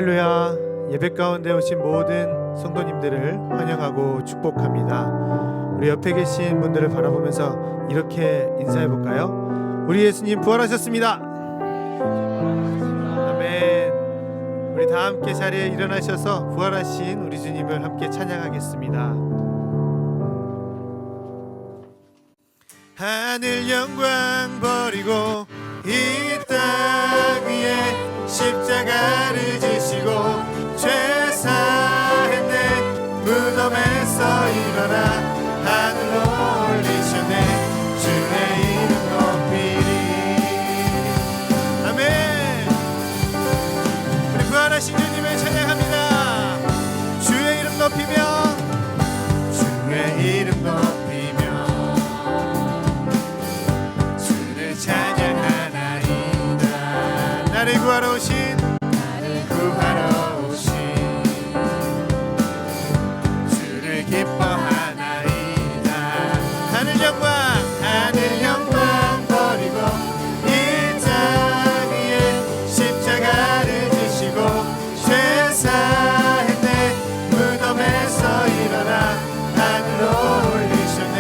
할렐루야. 예배 가운데 오신 모든 성도님들을 환영하고 축복합니다. 우리 옆에 계신 분들을 바라보면서 이렇게 인사해 볼까요? 우리 예수님 부활하셨습니다. 아멘. 우리 다 함께 자리에 일어나셔서 부활하신 우리 주님을 함께 찬양하겠습니다. 하늘 영광 버리고 이 땅 위에 십자가를 지시고 죄 사했네. 무덤에서 일어나 하늘로 올리셨네. 주의 이름 높이리. 아멘. 우리 부활하신 주님을 찬양합니다. 주의 이름 높이며 주의 이름 높이며 주를 찬양하나이다. 나를 구하러 오신 주를 기뻐하나이다. 하늘 영광 버리고 이 땅 위에 십자가를 지시고 죄 사했네. 무덤에서 일어나 하늘로 올리셨네.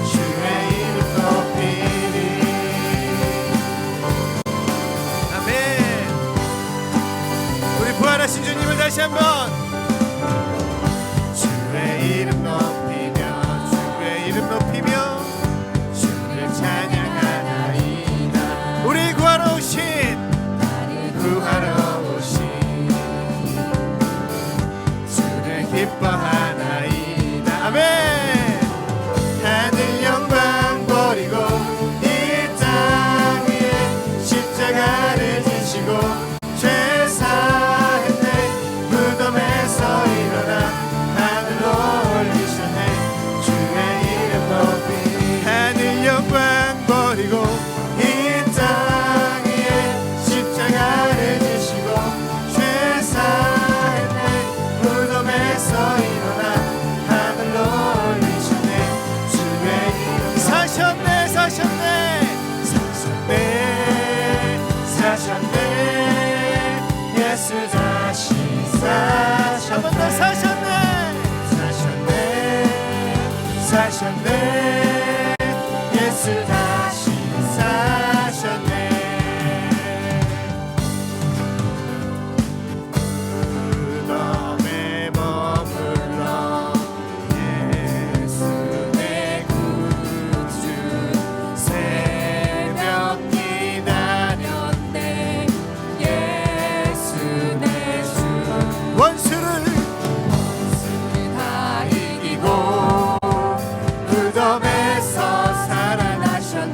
주의 이름 높이리. 아멘. 우리 부활하신 주님을 다시 한번 주의 이름 높이며 주의 이름 높이며 주를 찬양하나이다. 우리 구하러 오신 주를 기뻐하나이다. 아멘. 하늘 영광 버리고 이 땅 위에 십자가를 지시고 죄 사했네. 무덤에서 일어나 하늘로 올리셨네. 주의 이름 높이. 하늘 영광 버리고 이 땅 위에 십자가를 지시고 죄 사했네. 무덤에서 일어나 하늘로 올리셨네. 주의 이름 사셨네. 예수 다시 사셨네. 한 번 더 사셨네. 예수 다시 사셨네. 무덤에 머물러 예수 내 구주 새벽 기다렸네. 예수 내 주 원수를 다 이기고 무덤에서 살아나셨네.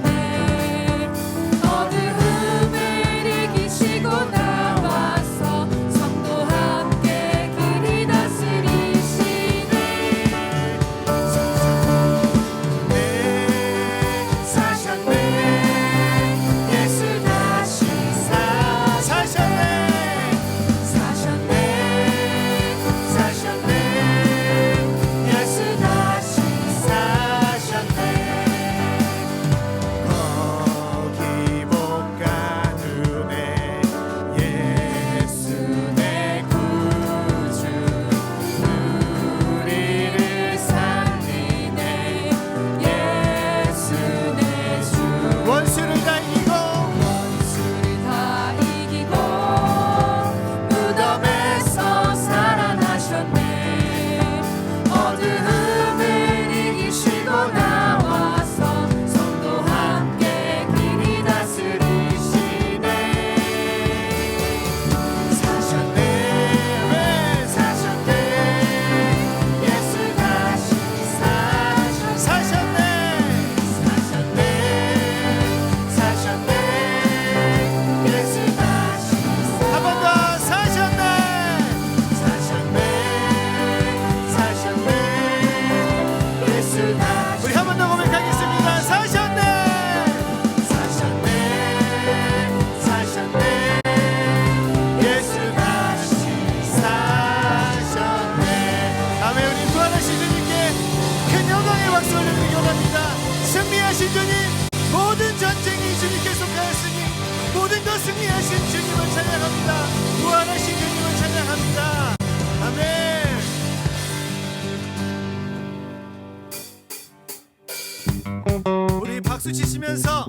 박수 치시면서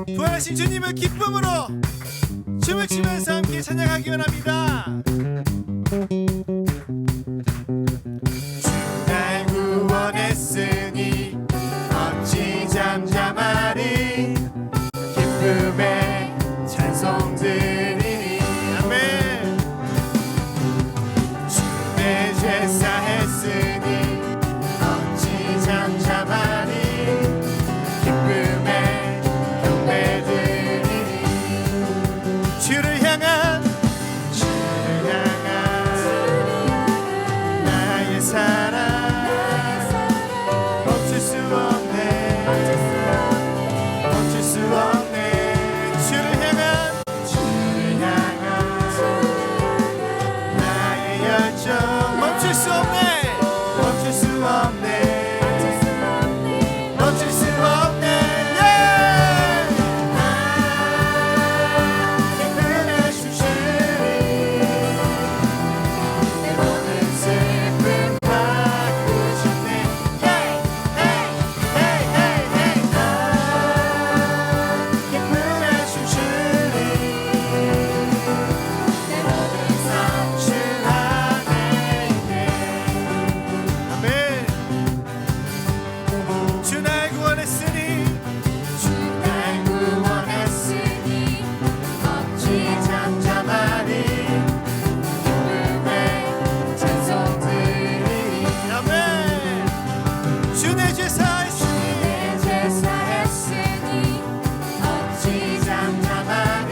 부활하신 주님을 기쁨으로 춤을 추면서 함께 찬양하기 원합니다. 주 날 구원했으니 어찌 잠잠하리 기쁨에 찬송 드리니 아멘. 주 내 죄 사했으니 어찌 잠잠하리 기쁨에 경배 드리니 주를 향한 나의 사랑 멈출 수 없네 멈출 수 없네 주를 향한 나의 열정 멈출 수 없네 멈출 수 없네 멈출 수 없네 기쁨의 주시니 내 모든 슬픔 바꾸셨네 기쁨의 주시니 내 모든 상처 안에 있네 아멘. 주 날 구원했으니 주 날 구원했으니 어찌 잠잠하리 기쁨에 찬송 드리니 아멘. 주 내 죄 사했으니 어찌 잠잠하리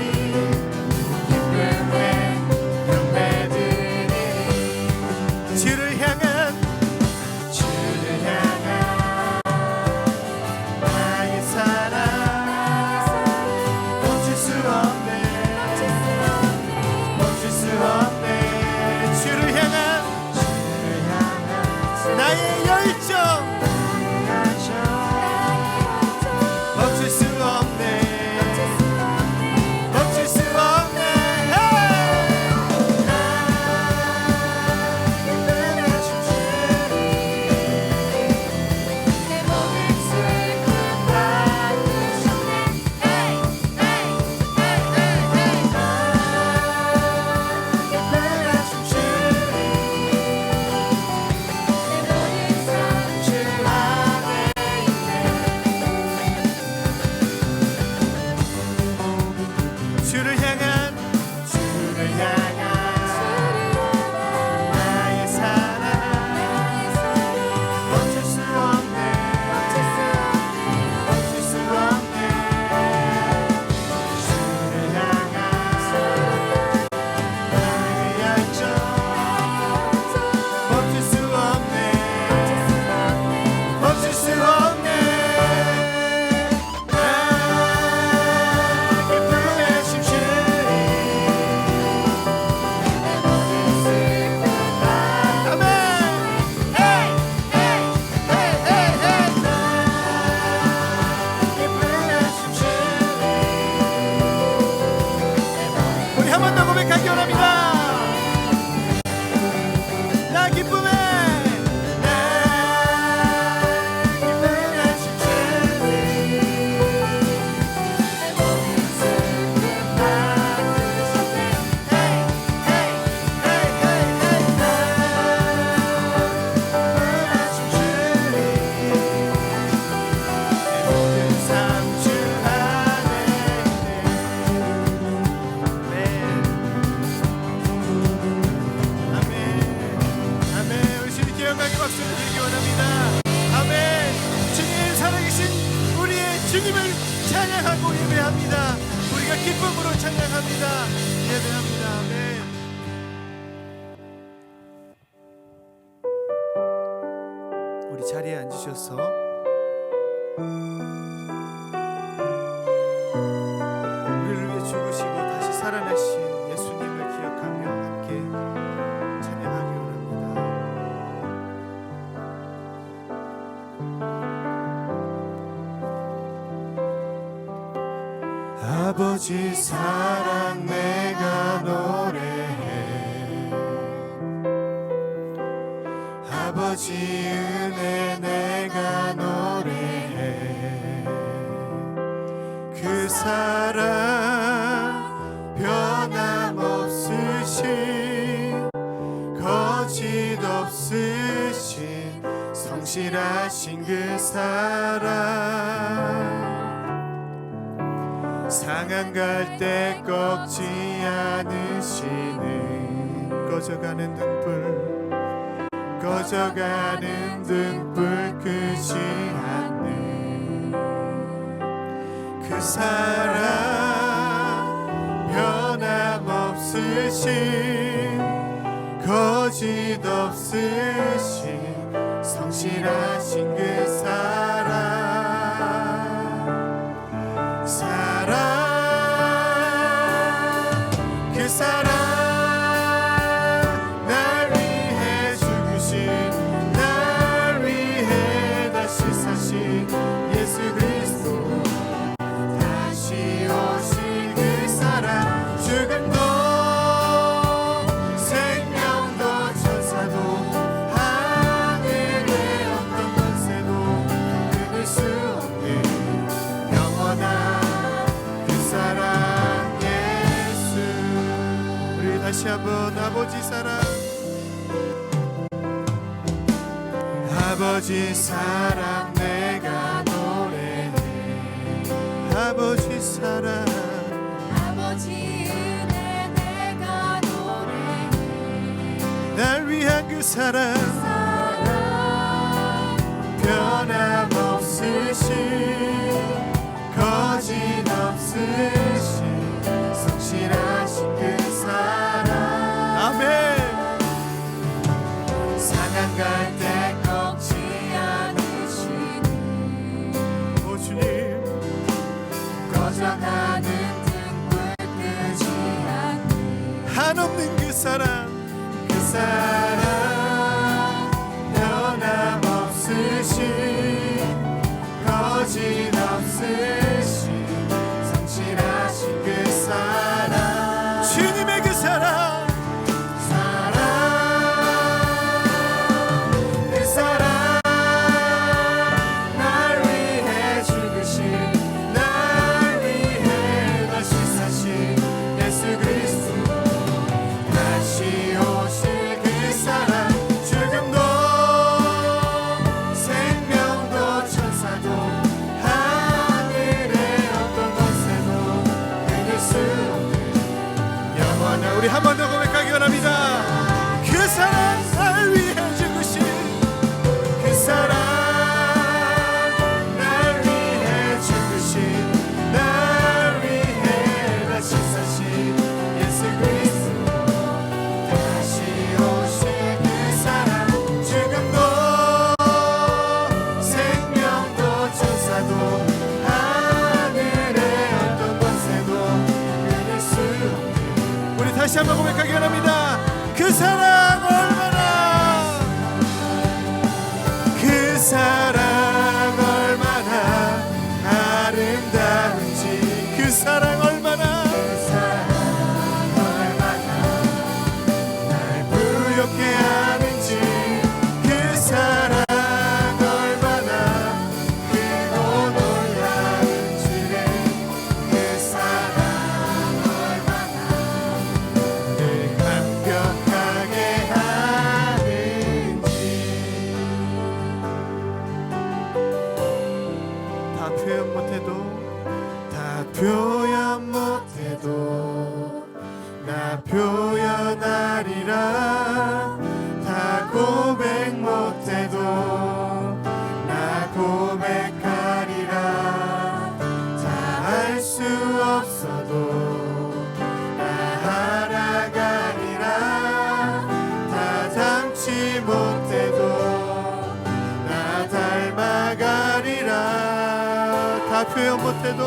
기쁨에 경배 드리니 주를 향한 나의 사랑 멈출 수 없네 멈출 수 없네 주를 향한 나의 열정 멈출 수 없네 멈출 수 없네 기쁨의 주시니 내 모든 슬픔 바꾸셨네 기쁨의 주시니 내 모든 상처 안에 있네 주를 향한 나의 사랑 멈출 수 없네 멈출 수 없네 주를 향한 나의 열정 멈출 수 없네 멈출 수 없네 기쁨의 주시니 우리 한 번 더 고백하기 원합니다. 나 기쁨에 주님을 찬양하고 예배합니다. 우리가 기쁨으로 찬양합니다. 예배합니다. 아멘. 우리 자리에 앉으셔서 우리를 위해 죽으시고 다시 살아나신 예수님을 기억하며 함께 찬양하기 원합니다. 아버지 사랑 내가 노래해 아버지 은혜 내가 노래해 사랑 변함없으신 거짓 없으신 성실하신 그 사랑 상한 갈 때 꺾지 않으시는 꺼져가는 등불 끄지 않는 그 사랑 변함없으신 거짓 없으신 성실하신 그 사랑 그 사랑 날 위해 죽으신 날 위해 다시 사신 예수 그리스도 다시 오실 그 사랑 죽음도 생명도 천사도 하늘의 어떤 권세도 끊을 수 없는 영원한 그 사랑 다시 한번 아버지 사랑 내가 노래해 아버지 사랑 아버지 은혜 내가 노래해 날 위한 그 사랑 변함없으신 거짓 없으신 성실하신 그 사랑 아멘 상한 갈 때 꺾지 않으시는 오 주님 꺼져가는 등불 끄지 않는 한없는 그 사랑 변함없으신 거짓 없으신 성실하신 그 사랑 주님의 그 사랑 그 사랑 날 위해 죽으신 날 위해 다시 사신 예수 그리스도 다시 오실 그 사랑 죽음도 생명도 천사도 하늘의 어떤 권세도 끊을 수 없는 영원한 우리 한 번 더 고백하기 원합니다. 그 사랑 날 위해 죽으신 그 사랑 날 위해 죽으신 날 위해 다시 사신 예수 그리스도 다시 오실 그 사랑 죽음도 생명도 천사도 하늘의 어떤 권세도 끊을 수 없는 우리 다시 한번 고백하기 원합니다. 그 사랑 얼마나 그 사랑 얼마나 아름다운지 그 사랑 얼마나 날 부엽게 하는지 그 사랑 얼마나 크고 놀라운지를 그 사랑 얼마나 늘 감격하게 하는지 다 표현 못해도 나 표현하리라 다 고백 못해도 나 고백하리라 다 알 수 없어도 나 알아가리라 다 닮지 못해도 나 닮아가리라 다 표현 못해도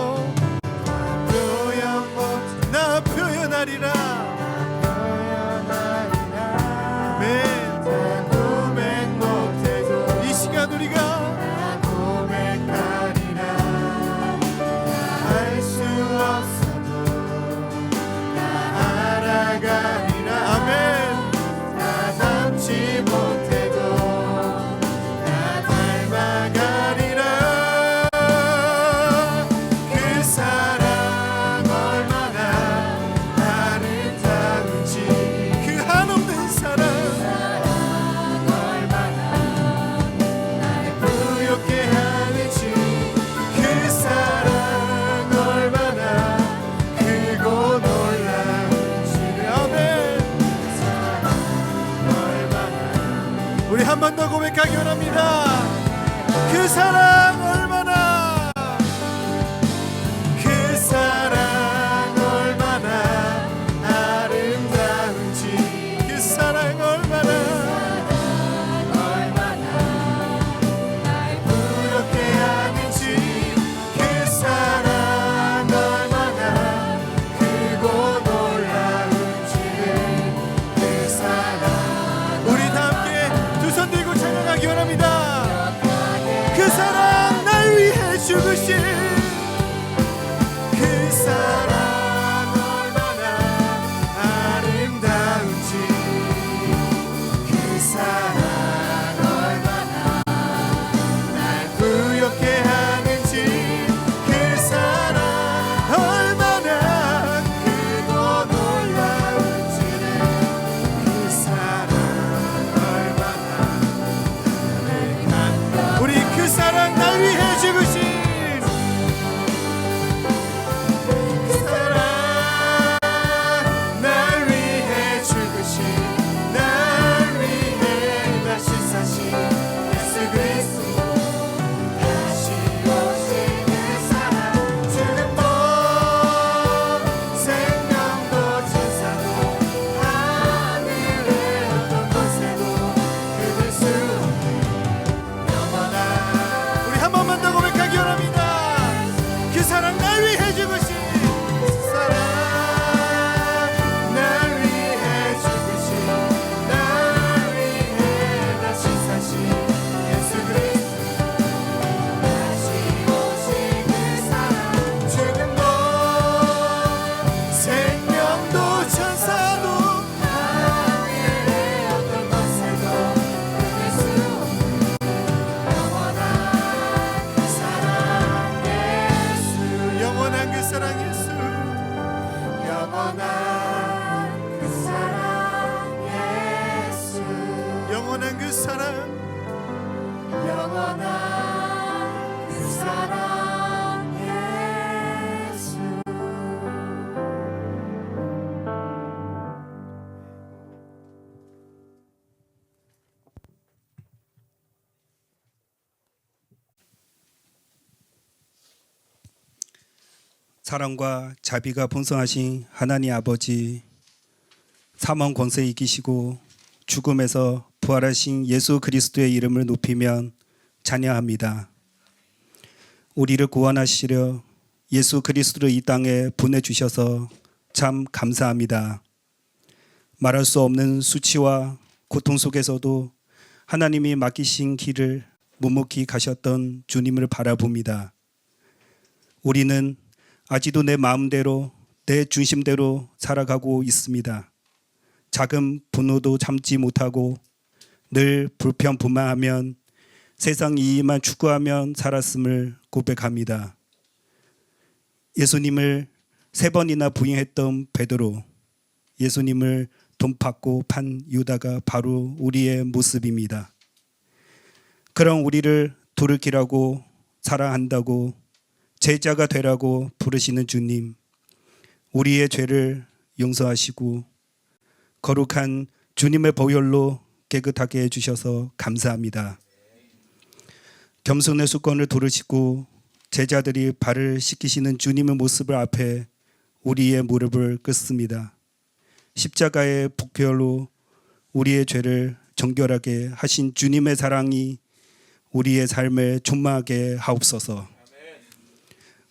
나 표현하리라 아멘 다 고백 못해도 이 시간 우리가 다 고백하리라 알 수 없어도 나 알아가리라 아멘 나 닮지 못해도 나 닮아가리라 그 사랑 한 번 더 고백하기 원합니다. 그 사랑 얼마나, 그 사랑 얼마나 아름다운지, 그 사랑 얼마나 날 부럽게 하는지, 그 사랑 얼마나 크고 놀라운지, 그 사랑. 우리 다 함께 두 손 들고 찬양하기 원합니다. 그 사랑 날 위해 죽으신 그 사랑 얼마나 아름다운지, 그 사랑 얼마나 날 부엽게 하는지, 그 사랑 얼마나 크고 놀라운지, 그 사랑 얼마나 우리 그 사랑 날 위해 죽으신 그 사랑 날 위해 죽으신, 날 위해 다시 사신 예수 그리스도, 다시 오신 그 사랑. 죽음도 생명도 천사도 하늘의 어떤 곳에도 그들 수 없는 영원한. 우리 한 번만 더 고백하기 원합니다. 그 사랑 날 위해 죽으신 그 사랑, 날 위해 죽으신, 날 위해 다시 사신 예수 그리스도, 다시 오신 그 사랑. 죽음도 생명도 천사도 하늘의 어떤 곳에도 그릴 수 없는 영원한 그 사랑 예수, 영원한 그 사랑 예수, 영원한 그 사랑 예수, 영원한 그 사랑, 영원한 그 사랑 예수. 사랑과 자비가 풍성하신 하나님 아버지, 사망 권세에 이기시고 죽음에서 부활하신 예수 그리스도의 이름을 높이면 찬양합니다. 우리를 구원하시려 예수 그리스도를 이 땅에 보내주셔서 참 감사합니다. 말할 수 없는 수치와 고통 속에서도 하나님이 맡기신 길을 묵묵히 가셨던 주님을 바라봅니다. 우리는 아직도 내 마음대로, 내 중심대로 살아가고 있습니다. 작은 분노도 참지 못하고 늘 불평불만하면 세상 이익만 추구하면 살았음을 고백합니다. 예수님을 3번이나 부인했던 베드로, 예수님을 돈 받고 판 유다가 바로 우리의 모습입니다. 그런 우리를 돌이키라고, 사랑한다고, 제자가 되라고 부르시는 주님, 우리의 죄를 용서하시고 거룩한 주님의 보혈로 깨끗하게 해주셔서 감사합니다. 겸손의 수건을 두르시고 제자들이 발을 씻기시는 주님의 모습을 앞에 우리의 무릎을 꿇습니다. 십자가의 복별로 우리의 죄를 정결하게 하신 주님의 사랑이 우리의 삶에 충만하게 하옵소서.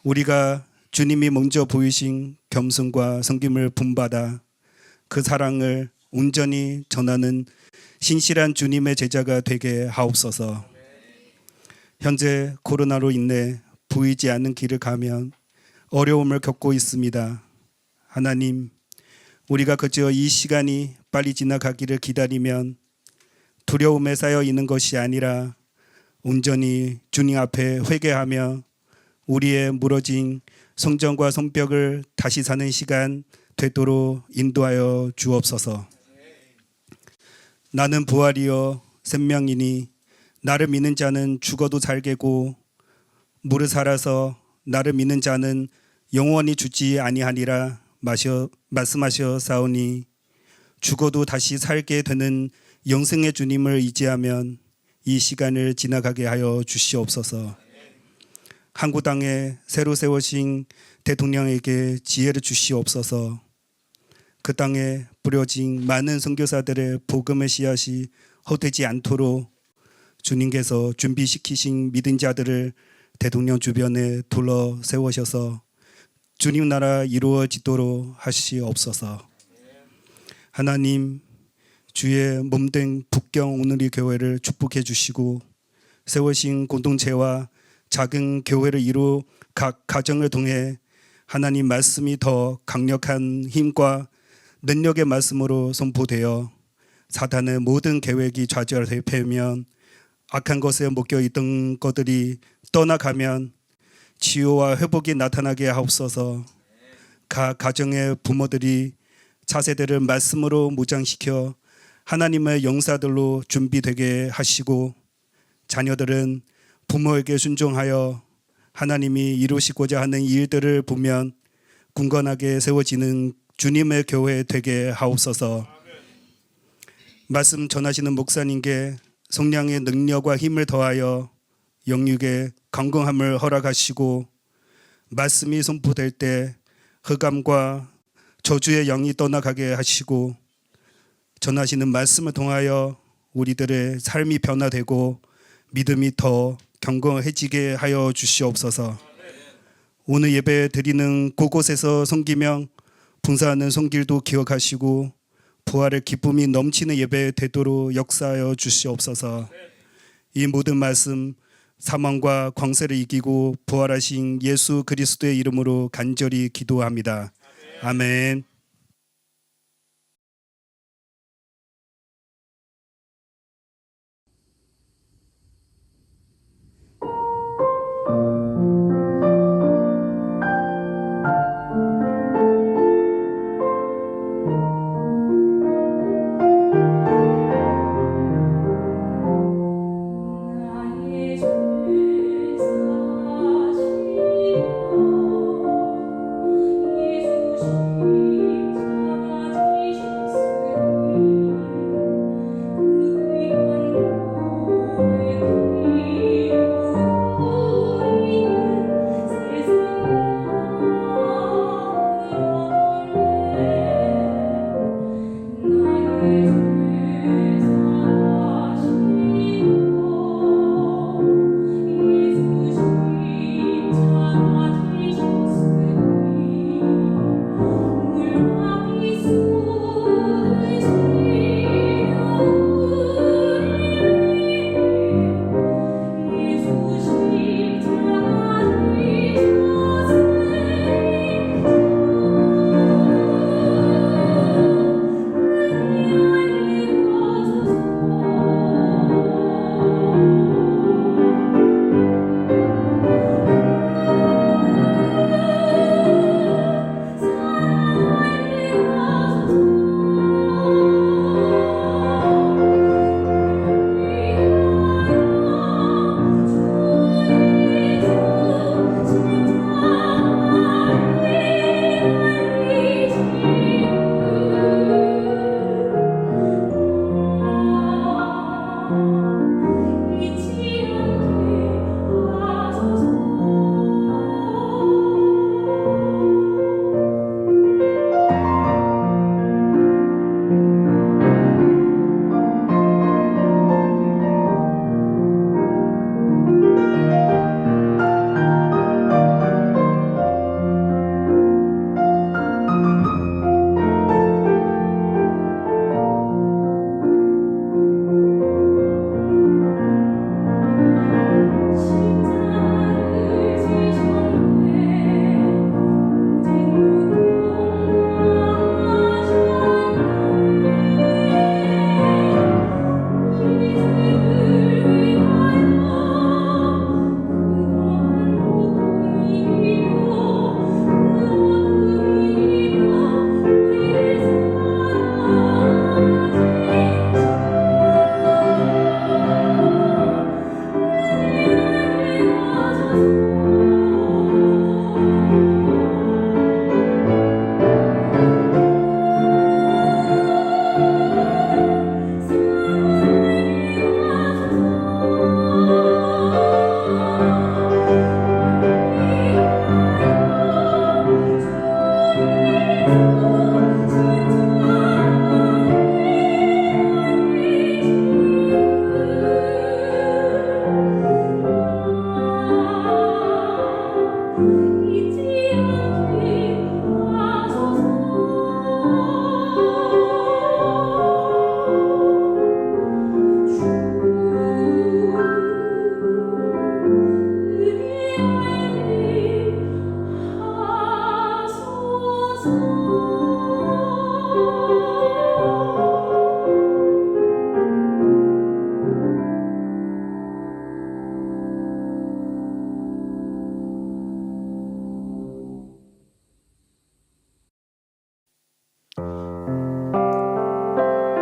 우리가 주님이 먼저 보이신 겸손과 섬김을 본받아 그 사랑을 온전히 전하는 신실한 주님의 제자가 되게 하옵소서. 현재 코로나로 인해 보이지 않는 길을 가면 어려움을 겪고 있습니다. 하나님, 우리가 그저 이 시간이 빨리 지나가기를 기다리면 두려움에 쌓여 있는 것이 아니라 온전히 주님 앞에 회개하며 우리의 무너진 성전과 성벽을 다시 사는 시간 되도록 인도하여 주옵소서. 나는 부활이요 생명이니 나를 믿는 자는 죽어도 살겠고 무릇 살아서 나를 믿는 자는 영원히 죽지 아니하니라 말씀하셨사오니 죽어도 다시 살게 되는 영생의 주님을 의지하면 이 시간을 지나가게 하여 주시옵소서. 한국 땅에 새로 세우신 대통령에게 지혜를 주시옵소서. 그 땅에 뿌려진 많은 선교사들의 복음의 씨앗이 헛되지 않도록 주님께서 준비시키신 믿은 자들을 대통령 주변에 둘러 세우셔서 주님 나라 이루어지도록 하시옵소서. 하나님, 주의 몸된 북경 오늘리 교회를 축복해 주시고 세우신 공동체와 작은 교회를 이루 각 가정을 통해 하나님 말씀이 더 강력한 힘과 능력의 말씀으로 선포되어 사탄의 모든 계획이 좌절되면 악한 것에 묶여 있던 것들이 떠나가면 치유와 회복이 나타나게 하옵소서. 각 가정의 부모들이 자세들을 말씀으로 무장시켜 하나님의 용사들로 준비되게 하시고 자녀들은 부모에게 순종하여 하나님이 이루시고자 하는 일들을 보면 굳건하게 세워지는 주님의 교회 되게 하옵소서. 말씀 전하시는 목사님께 성령의 능력과 힘을 더하여 영육의 강건함을 허락하시고 말씀이 선포될 때 흑암과 저주의 영이 떠나가게 하시고 전하시는 말씀을 통하여 우리들의 삶이 변화되고 믿음이 더 견고해지게 하여 주시옵소서. 오늘 예배 드리는 곳곳에서 섬기며 봉사하는 손길도 기억하시고 부활의 기쁨이 넘치는 예배 되도록 역사하여 주시옵소서. 이 모든 말씀 사망과 광세를 이기고 부활하신 예수 그리스도의 이름으로 간절히 기도합니다. 아멘. 나의 주 사시오 예수 잊지 않게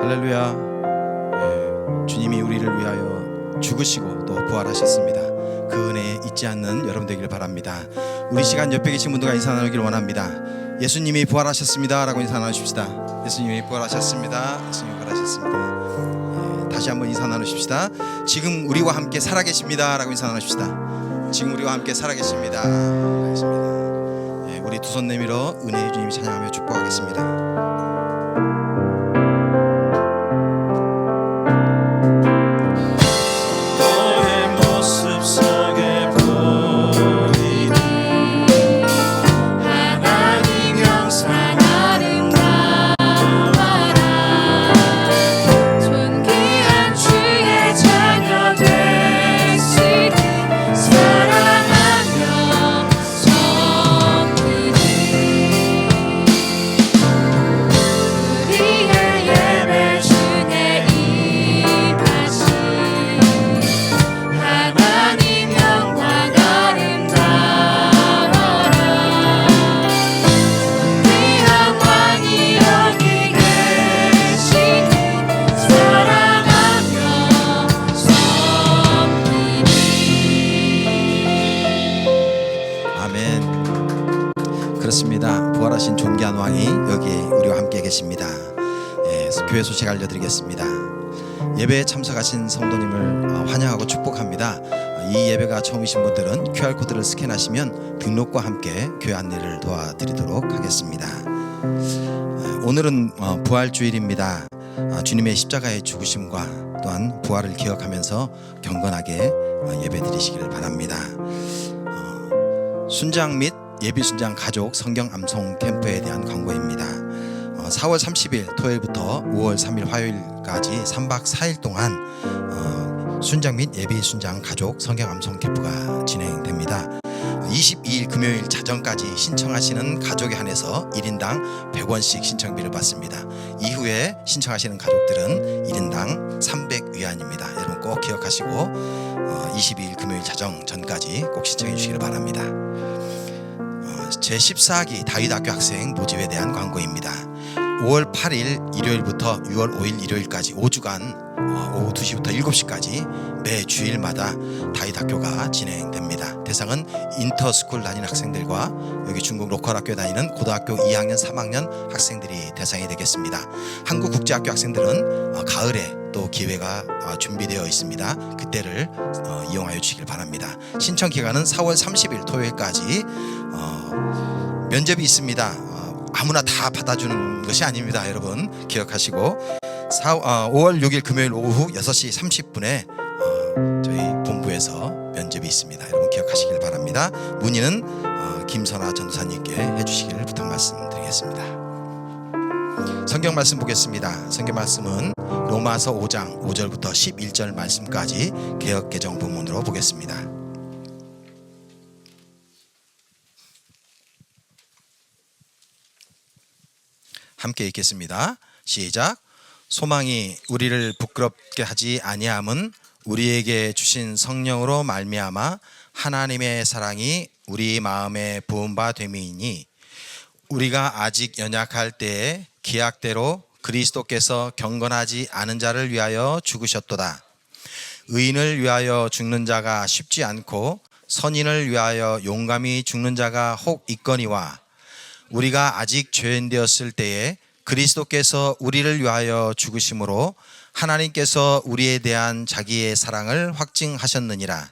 할렐루야. 주님이 우리를 위하여 죽으시고 또 부활하셨습니다. 그 은혜에 잊지 않는 여러분 되기를 바랍니다. 우리 시간 옆에 계신 분들과 인사 나누기를 원합니다. 예수님이 부활하셨습니다 라고 인사 나누십시다. 예수님이 부활하셨습니다. 예수님이 부활하셨습니다. 다시 한번 인사 나누십시다. 지금 우리와 함께 살아계십니다 라고 인사 나누십시다. 지금 우리와 함께 살아계십니다. 우리 두 손 내밀어 은혜의 주님 찬양하며 축복하겠습니다. 그렇습니다. 부활하신 존귀한 왕이 여기 우리와 함께 계십니다. 교회 소식 알려드리겠습니다. 예배에 참석하신 성도님을 환영하고 축복합니다. 이 예배가 처음이신 분들은 QR코드를 스캔하시면 등록과 함께 교회 안내를 도와드리도록 하겠습니다. 오늘은 부활주일입니다. 주님의 십자가의 죽으심과 또한 부활을 기억하면서 경건하게 예배드리시기를 바랍니다. 순장 및 예비순장 가족 성경 암송 캠프에 대한 광고입니다. 4월 30일 토요일부터 5월 3일 화요일까지 3박 4일 동안 순장 및 예비순장 가족 성경 암송 캠프가 진행됩니다. 22일 금요일 자정까지 신청하시는 가족에 한해서 1인당 100원씩 신청비를 받습니다. 이후에 신청하시는 가족들은 1인당 300위안입니다. 여러분 꼭 기억하시고 22일 금요일 자정 전까지 꼭 신청해 주시기를 바랍니다. 제14기 다윗학교 학생 모집에 대한 광고입니다. 5월 8일 일요일부터 6월 5일 일요일까지 5주간 오후 2시부터 7시까지 매 주일마다 다윗학교가 진행됩니다. 대상은 인터스쿨 다니는 학생들과 여기 중국 로컬 학교에 다니는 고등학교 2학년 3학년 학생들이 대상이 되겠습니다. 한국국제학교 학생들은 가을에 또 기회가 준비되어 있습니다. 그때를 이용하여 주시길 바랍니다. 신청 기간은 4월 30일 토요일까지 면접이 있습니다. 아무나 다 받아주는 것이 아닙니다. 여러분 기억하시고 5월 6일 금요일 오후 6시 30분에 저희 본부에서 면접이 있습니다. 여러분 기억하시길 바랍니다. 문의는 김선아 전도사님께 해주시기를 부탁 말씀드리겠습니다. 성경 말씀 보겠습니다. 성경 말씀은 로마서 5장 5절부터 11절 말씀까지 개역 개정 본문으로 보겠습니다. 함께 읽겠습니다. 시작. 소망이 우리를 부끄럽게 하지 아니함은 우리에게 주신 성령으로 말미암아 하나님의 사랑이 우리 마음에 부은 바 됨이니 우리가 아직 연약할 때에 기약대로 그리스도께서 경건하지 않은 자를 위하여 죽으셨도다. 의인을 위하여 죽는 자가 쉽지 않고 선인을 위하여 용감히 죽는 자가 혹 있거니와 우리가 아직 죄인 되었을 때에 그리스도께서 우리를 위하여 죽으심으로 하나님께서 우리에 대한 자기의 사랑을 확증하셨느니라.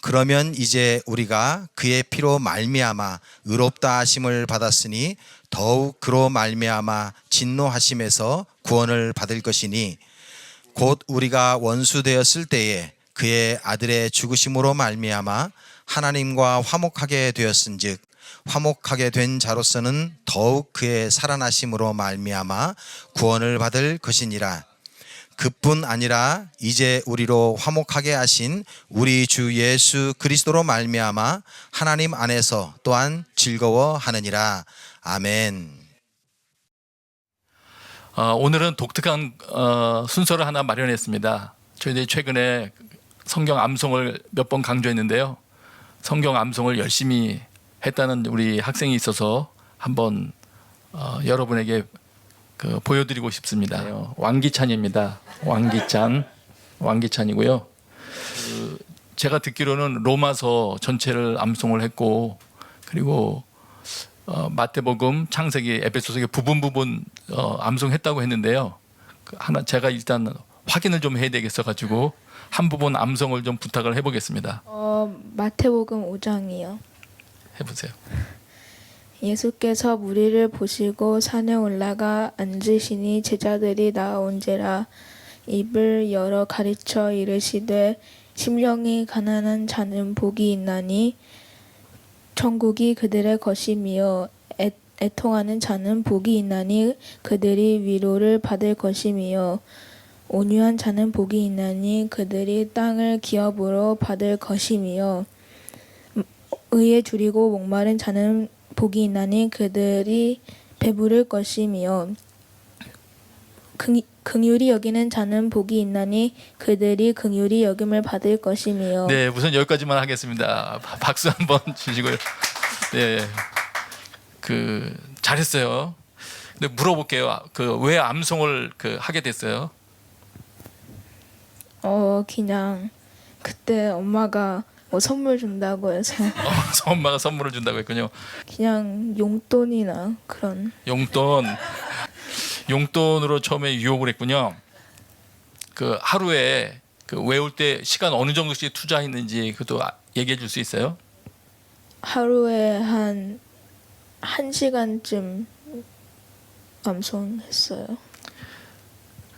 그러면 이제 우리가 그의 피로 말미암아 의롭다 하심을 받았으니 더욱 그로 말미암아 진노하심에서 구원을 받을 것이니 곧 우리가 원수 되었을 때에 그의 아들의 죽으심으로 말미암아 하나님과 화목하게 되었은즉 화목하게 된 자로서는 더욱 그의 살아나심으로 말미암아 구원을 받을 것이니라. 그뿐 아니라 이제 우리로 화목하게 하신 우리 주 예수 그리스도로 말미암아 하나님 안에서 또한 즐거워하느니라. 아멘. 오늘은 독특한 순서를 하나 마련했습니다. 저희들이 최근에 성경 암송을 몇 번 강조했는데요. 성경 암송을 열심히 했다는 우리 학생이 있어서 한번 여러분에게 보여드리고 싶습니다. 왕기찬입니다. 왕기찬이고요. 제가 듣기로는 로마서 전체를 암송을 했고, 그리고 마태복음, 창세기, 에베소서기 부분 암송했다고 했는데요. 제가 일단 확인을 좀 해야 되겠어가지고 한 부분 암송을 좀 부탁을 해보겠습니다. 마태복음 5장이요. 해보세요. 예수께서 무리를 보시고 산에 올라가 앉으시니 제자들이 나온지라. 입을 열어 가르쳐 이르시되 심령이 가난한 자는 복이 있나니 천국이 그들의 것이며 애통하는 자는 복이 있나니 그들이 위로를 받을 것이며 온유한 자는 복이 있나니 그들이 땅을 기업으로 받을 것이며 의에 줄이고 목마른 자는 복이 있나니 그들이 배부를 것이며 긍휼히 여기는 자는 복이 있나니 그들이 긍휼히 여김을 받을 것이며. 네, 우선 여기까지만 하겠습니다. 박수 한번 주시고요. 네, 잘했어요. 근데 물어볼게요. 왜 암송을 하게 됐어요? 그냥 그때 엄마가 선물 준다고 해서 엄마가 선물을 준다고 했군요. 그냥 용돈이나 그런. 용돈으로 처음에 유혹을 했군요. 하루에 외울 때 시간 어느 정도씩 투자했는지 그것도 얘기해 줄 수 있어요? 하루에 한 1시간쯤 암송했어요.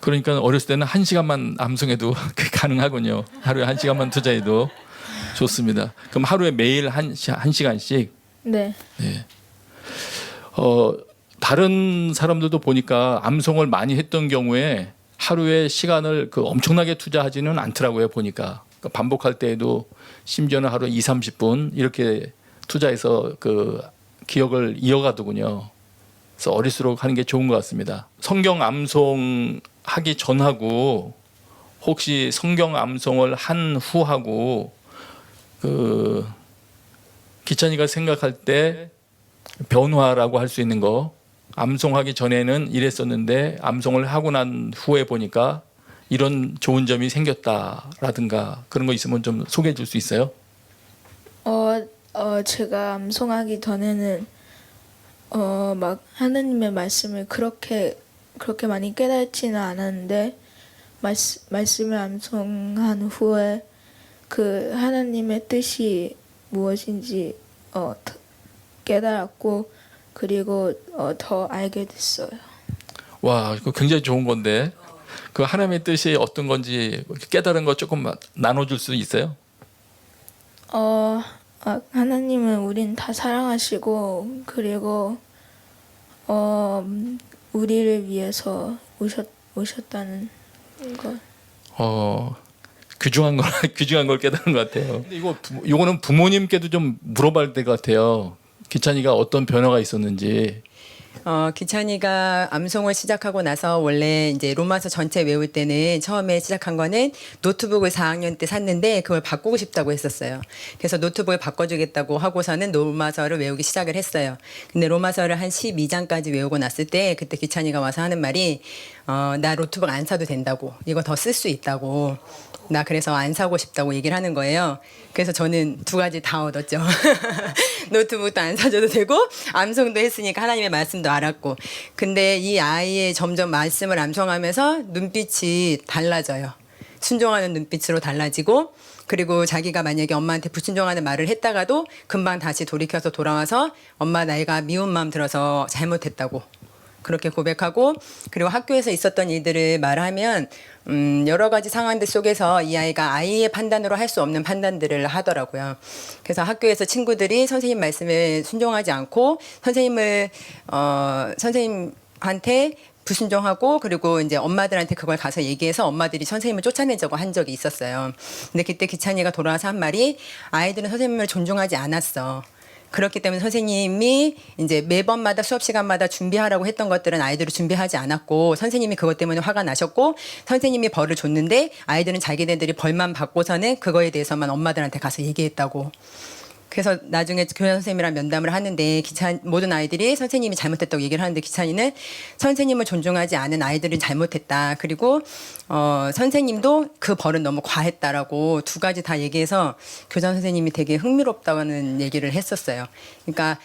그러니까 어렸을 때는 1시간만 암송해도 가능하군요. 하루에 1시간만 투자해도 좋습니다. 그럼 하루에 매일 1시간씩? 네. 네. 다른 사람들도 보니까 암송을 많이 했던 경우에 하루에 시간을 엄청나게 투자하지는 않더라고요. 보니까 반복할 때에도 심지어는 하루에 20-30분 이렇게 투자해서 기억을 이어가더군요. 그래서 어릴수록 하는 게 좋은 것 같습니다. 성경 암송 하기 전하고 혹시 성경 암송을 한 후하고 기찬이가 생각할 때 변화라고 할 수 있는 거, 암송하기 전에는 이랬었는데 암송을 하고 난 후에 보니까 이런 좋은 점이 생겼다라든가 그런 거 있으면 좀 소개해 줄 수 있어요? 제가 암송하기 전에는 막 하나님의 말씀을 그렇게 많이 깨닫지는 않았는데 말씀을 암송한 후에 하나님의 뜻이 무엇인지 깨달았고 그리고 더 알게 됐어요. 와, 이거 굉장히 좋은 건데 하나님의 뜻이 어떤 건지 깨달은 거 조금 나눠줄 수 있어요? 하나님은 우린 다 사랑하시고 그리고 우리를 위해서 오셨다는 거. 귀중한 걸 깨달은 것 같아요. 근데 이거는 부모님께도 좀 물어봐야 될 것 같아요. 기찬이가 어떤 변화가 있었는지. 기찬이가 암송을 시작하고 나서 원래 이제 로마서 전체 외울 때는 처음에 시작한 거는 노트북을 4학년 때 샀는데 그걸 바꾸고 싶다고 했었어요. 그래서 노트북을 바꿔주겠다고 하고서는 로마서를 외우기 시작을 했어요. 근데 로마서를 한 12장까지 외우고 났을 때 그때 기찬이가 와서 하는 말이 나 노트북 안 사도 된다고. 이거 더 쓸 수 있다고. 나 그래서 안 사고 싶다고 얘기를 하는 거예요. 그래서 저는 두 가지 다 얻었죠. 노트북도 안 사줘도 되고 암송도 했으니까 하나님의 말씀도 알았고. 근데 이 아이의 점점 말씀을 암송하면서 눈빛이 달라져요. 순종하는 눈빛으로 달라지고 그리고 자기가 만약에 엄마한테 불순종하는 말을 했다가도 금방 다시 돌이켜서 돌아와서 엄마 내가 미운 마음 들어서 잘못했다고. 그렇게 고백하고 그리고 학교에서 있었던 일들을 말하면 여러 가지 상황들 속에서 이 아이가 아이의 판단으로 할 수 없는 판단들을 하더라고요. 그래서 학교에서 친구들이 선생님 말씀에 순종하지 않고 선생님한테 불순종하고 그리고 이제 엄마들한테 그걸 가서 얘기해서 엄마들이 선생님을 쫓아내자고 한 적이 있었어요. 근데 그때 기찬이가 돌아와서 한 말이 아이들은 선생님을 존중하지 않았어. 그렇기 때문에 선생님이 이제 매번마다 수업 시간마다 준비하라고 했던 것들은 아이들이 준비하지 않았고 선생님이 그것 때문에 화가 나셨고 선생님이 벌을 줬는데 아이들은 자기네들이 벌만 받고서는 그거에 대해서만 엄마들한테 가서 얘기했다고. 그래서 나중에 교장 선생님이랑 면담을 하는데 모든 아이들이 선생님이 잘못했다고 얘기를 하는데 기찬이는 선생님을 존중하지 않은 아이들은 잘못했다. 그리고 선생님도 그 벌은 너무 과했다라고 두 가지 다 얘기해서 교장 선생님이 되게 흥미롭다는 얘기를 했었어요. 그러니까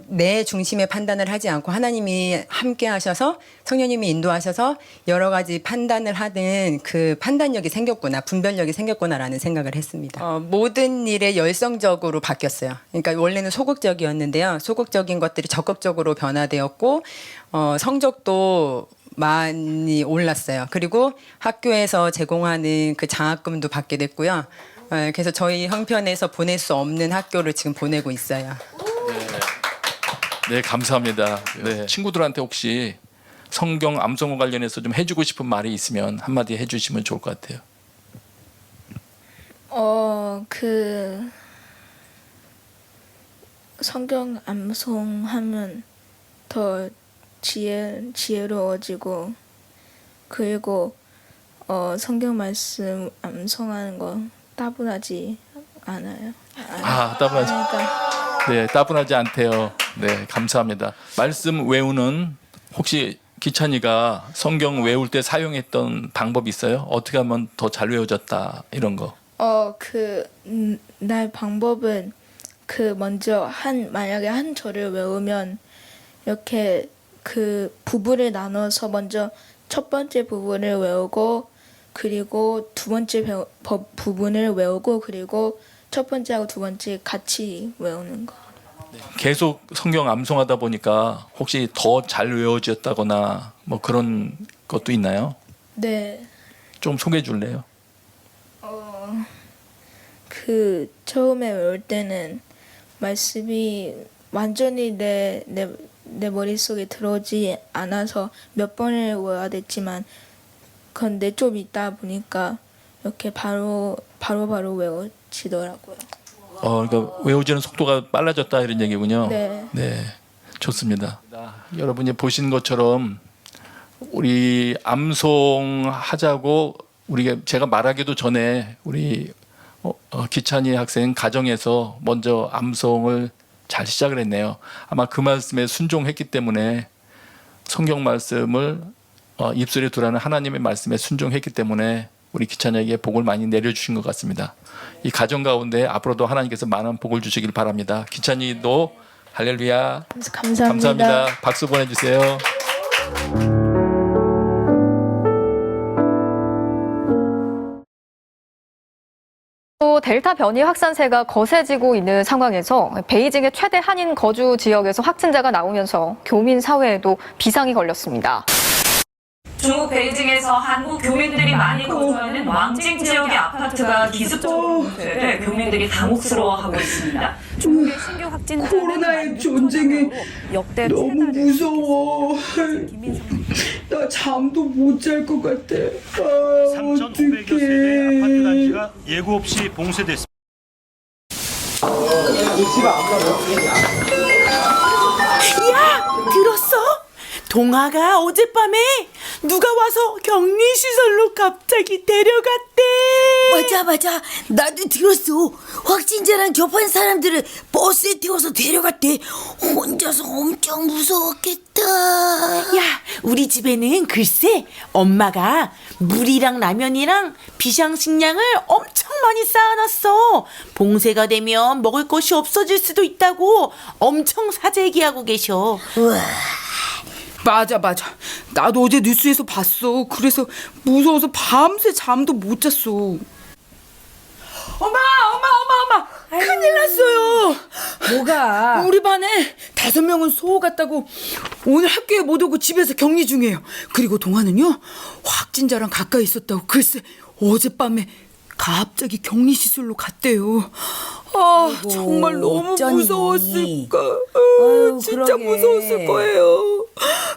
내 중심의 판단을 하지 않고 하나님이 함께 하셔서 성령님이 인도하셔서 여러 가지 판단을 하는 그 판단력이 생겼구나, 분별력이 생겼구나라는 생각을 했습니다. 모든 일에 열성적으로 바뀌었어요. 그러니까 원래는 소극적이었는데요. 소극적인 것들이 적극적으로 변화되었고 성적도 많이 올랐어요. 그리고 학교에서 제공하는 그 장학금도 받게 됐고요. 그래서 저희 형편에서 보낼 수 없는 학교를 지금 보내고 있어요. 네, 감사합니다. 네, 친구들한테 혹시 성경 암송과 관련해서 좀 해주고 싶은 말이 있으면 한마디 해주시면 좋을 것 같아요. 성경 암송하면 더 지혜로워지고 그리고 성경 말씀 암송하는 거 따분하지 않아요. 따분하지. 그러니까 네, 따분하지 않대요. 네, 감사합니다. 말씀 외우는 혹시 기찬이가 성경 외울 때 사용했던 방법이 있어요? 어떻게 하면 더 잘 외워졌다 이런 거? 날 방법은 먼저 만약에 한 절을 외우면 이렇게 그 부분을 나눠서 먼저 첫 번째 부분을 외우고 그리고 두 번째 부분을 외우고 그리고 첫 번째하고 두 번째 같이 외우는 거. 계속 성경 암송하다 보니까 혹시 더 잘 외워졌다거나 뭐 그런 것도 있나요? 네. 좀 소개해 줄래요? 처음에 외울 때는 말씀이 완전히 내 머릿속에 들어오지 않아서 몇 번을 외워야 됐지만 그런데 좀 있다 보니까 이렇게 바로 외워지더라고요. 그러니까 외워지는 속도가 빨라졌다 이런 얘기군요. 네. 네, 좋습니다. 여러분이 보신 것처럼 우리 암송하자고 제가 말하기도 전에 우리 기찬이 학생 가정에서 먼저 암송을 잘 시작을 했네요. 아마 그 말씀에 순종했기 때문에 성경 말씀을 입술에 두라는 하나님의 말씀에 순종했기 때문에 우리 기찬이에게 복을 많이 내려주신 것 같습니다. 이 가정 가운데 앞으로도 하나님께서 많은 복을 주시길 바랍니다. 기찬이도 할렐루야. 감사합니다. 박수 보내주세요. 또 델타 변이 확산세가 거세지고 있는 상황에서 베이징의 최대 한인 거주 지역에서 확진자가 나오면서 교민 사회에도 비상이 걸렸습니다. 중국 베이징에서 한국 교민들이 많이 거주하는 왕징 지역의 아파트가 기습적으로 봉쇄돼 교민들이 당혹스러워하고 있습니다. 중국의 신규 확진자는 코로나의 전쟁이 역대 너무 무서워. 나 잠도 못 잘 것 같아. 3,500여 세대 아파트 단지가 예고 없이 봉쇄됐습니다. 야, 들었어? 동아가 어젯밤에 누가 와서 격리시설로 갑자기 데려갔대. 맞아. 나도 들었어. 확진자랑 접한 사람들을 버스에 태워서 데려갔대. 혼자서 엄청 무서웠겠다. 야, 우리 집에는 글쎄 엄마가 물이랑 라면이랑 비상식량을 엄청 많이 쌓아놨어. 봉쇄가 되면 먹을 것이 없어질 수도 있다고 엄청 사재기하고 계셔. 우와. 맞아. 나도 어제 뉴스에서 봤어. 그래서 무서워서 밤새 잠도 못 잤어. 엄마! 큰일 났어요. 뭐가? 우리 반에 5명은 소호 같다고 오늘 학교에 못 오고 집에서 격리 중이에요. 그리고 동아는요, 확진자랑 가까이 있었다고. 글쎄, 어젯밤에 갑자기 격리시설로 갔대요. 아이고, 정말 너무 어쩌니. 무서웠을까. 진짜 그러게. 무서웠을 거예요.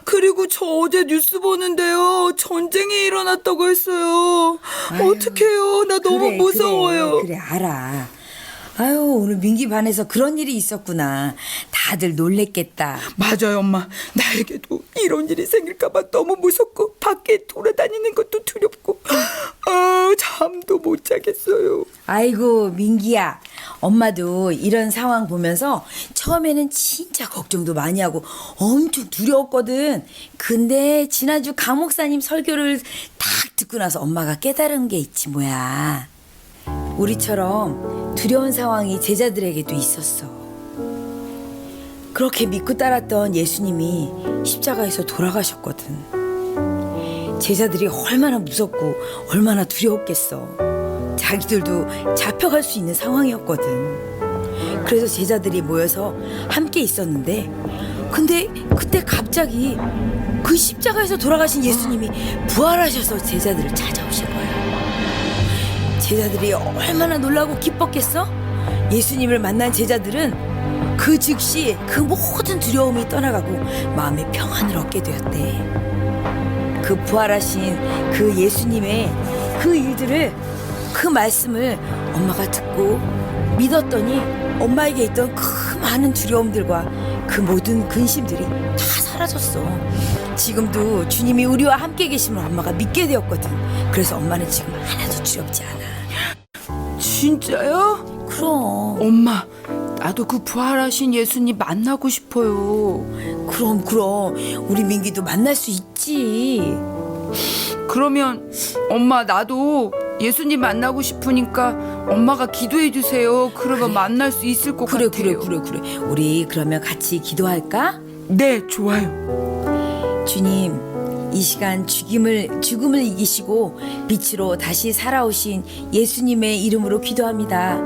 그리고 저 어제 뉴스 보는데요, 전쟁이 일어났다고 했어요. 어떡해요. 나 너무 그래, 무서워요. 그래 알아. 아유, 오늘 민기 반에서 그런 일이 있었구나. 다들 놀랬겠다. 맞아요, 엄마. 나에게도 이런 일이 생길까봐 너무 무섭고 밖에 돌아다니는 것도 두렵고 잠도 못 자겠어요. 아이고, 민기야. 엄마도 이런 상황 보면서 처음에는 진짜 걱정도 많이 하고 엄청 두려웠거든. 근데 지난주 강 목사님 설교를 딱 듣고 나서 엄마가 깨달은 게 있지 뭐야. 우리처럼 두려운 상황이 제자들에게도 있었어. 그렇게 믿고 따랐던 예수님이 십자가에서 돌아가셨거든. 제자들이 얼마나 무섭고 얼마나 두려웠겠어. 자기들도 잡혀갈 수 있는 상황이었거든. 그래서 제자들이 모여서 함께 있었는데, 근데 그때 갑자기 그 십자가에서 돌아가신 예수님이 부활하셔서 제자들을 찾아오신 거야. 제자들이 얼마나 놀라고 기뻤겠어? 예수님을 만난 제자들은 그 즉시 그 모든 두려움이 떠나가고 마음의 평안을 얻게 되었대. 그 부활하신 그 예수님의 그 일들을, 그 말씀을 엄마가 듣고 믿었더니 엄마에게 있던 그 많은 두려움들과 그 모든 근심들이 다 사라졌어. 지금도 주님이 우리와 함께 계심을 엄마가 믿게 되었거든. 그래서 엄마는 지금 하나도 두렵지 않아. 진짜요? 그럼. 엄마, 나도 그 부활하신 예수님 만나고 싶어요. 그럼 우리 민기도 만날 수 있지. 그러면 엄마, 나도 예수님 만나고 싶으니까 엄마가 기도해 주세요. 그러면 만날 수 있을 것 그래. 같아요. 우리 그러면 같이 기도할까? 네, 좋아요. 주님, 이 시간 죽음을 이기시고 빛으로 다시 살아오신 예수님의 이름으로 기도합니다.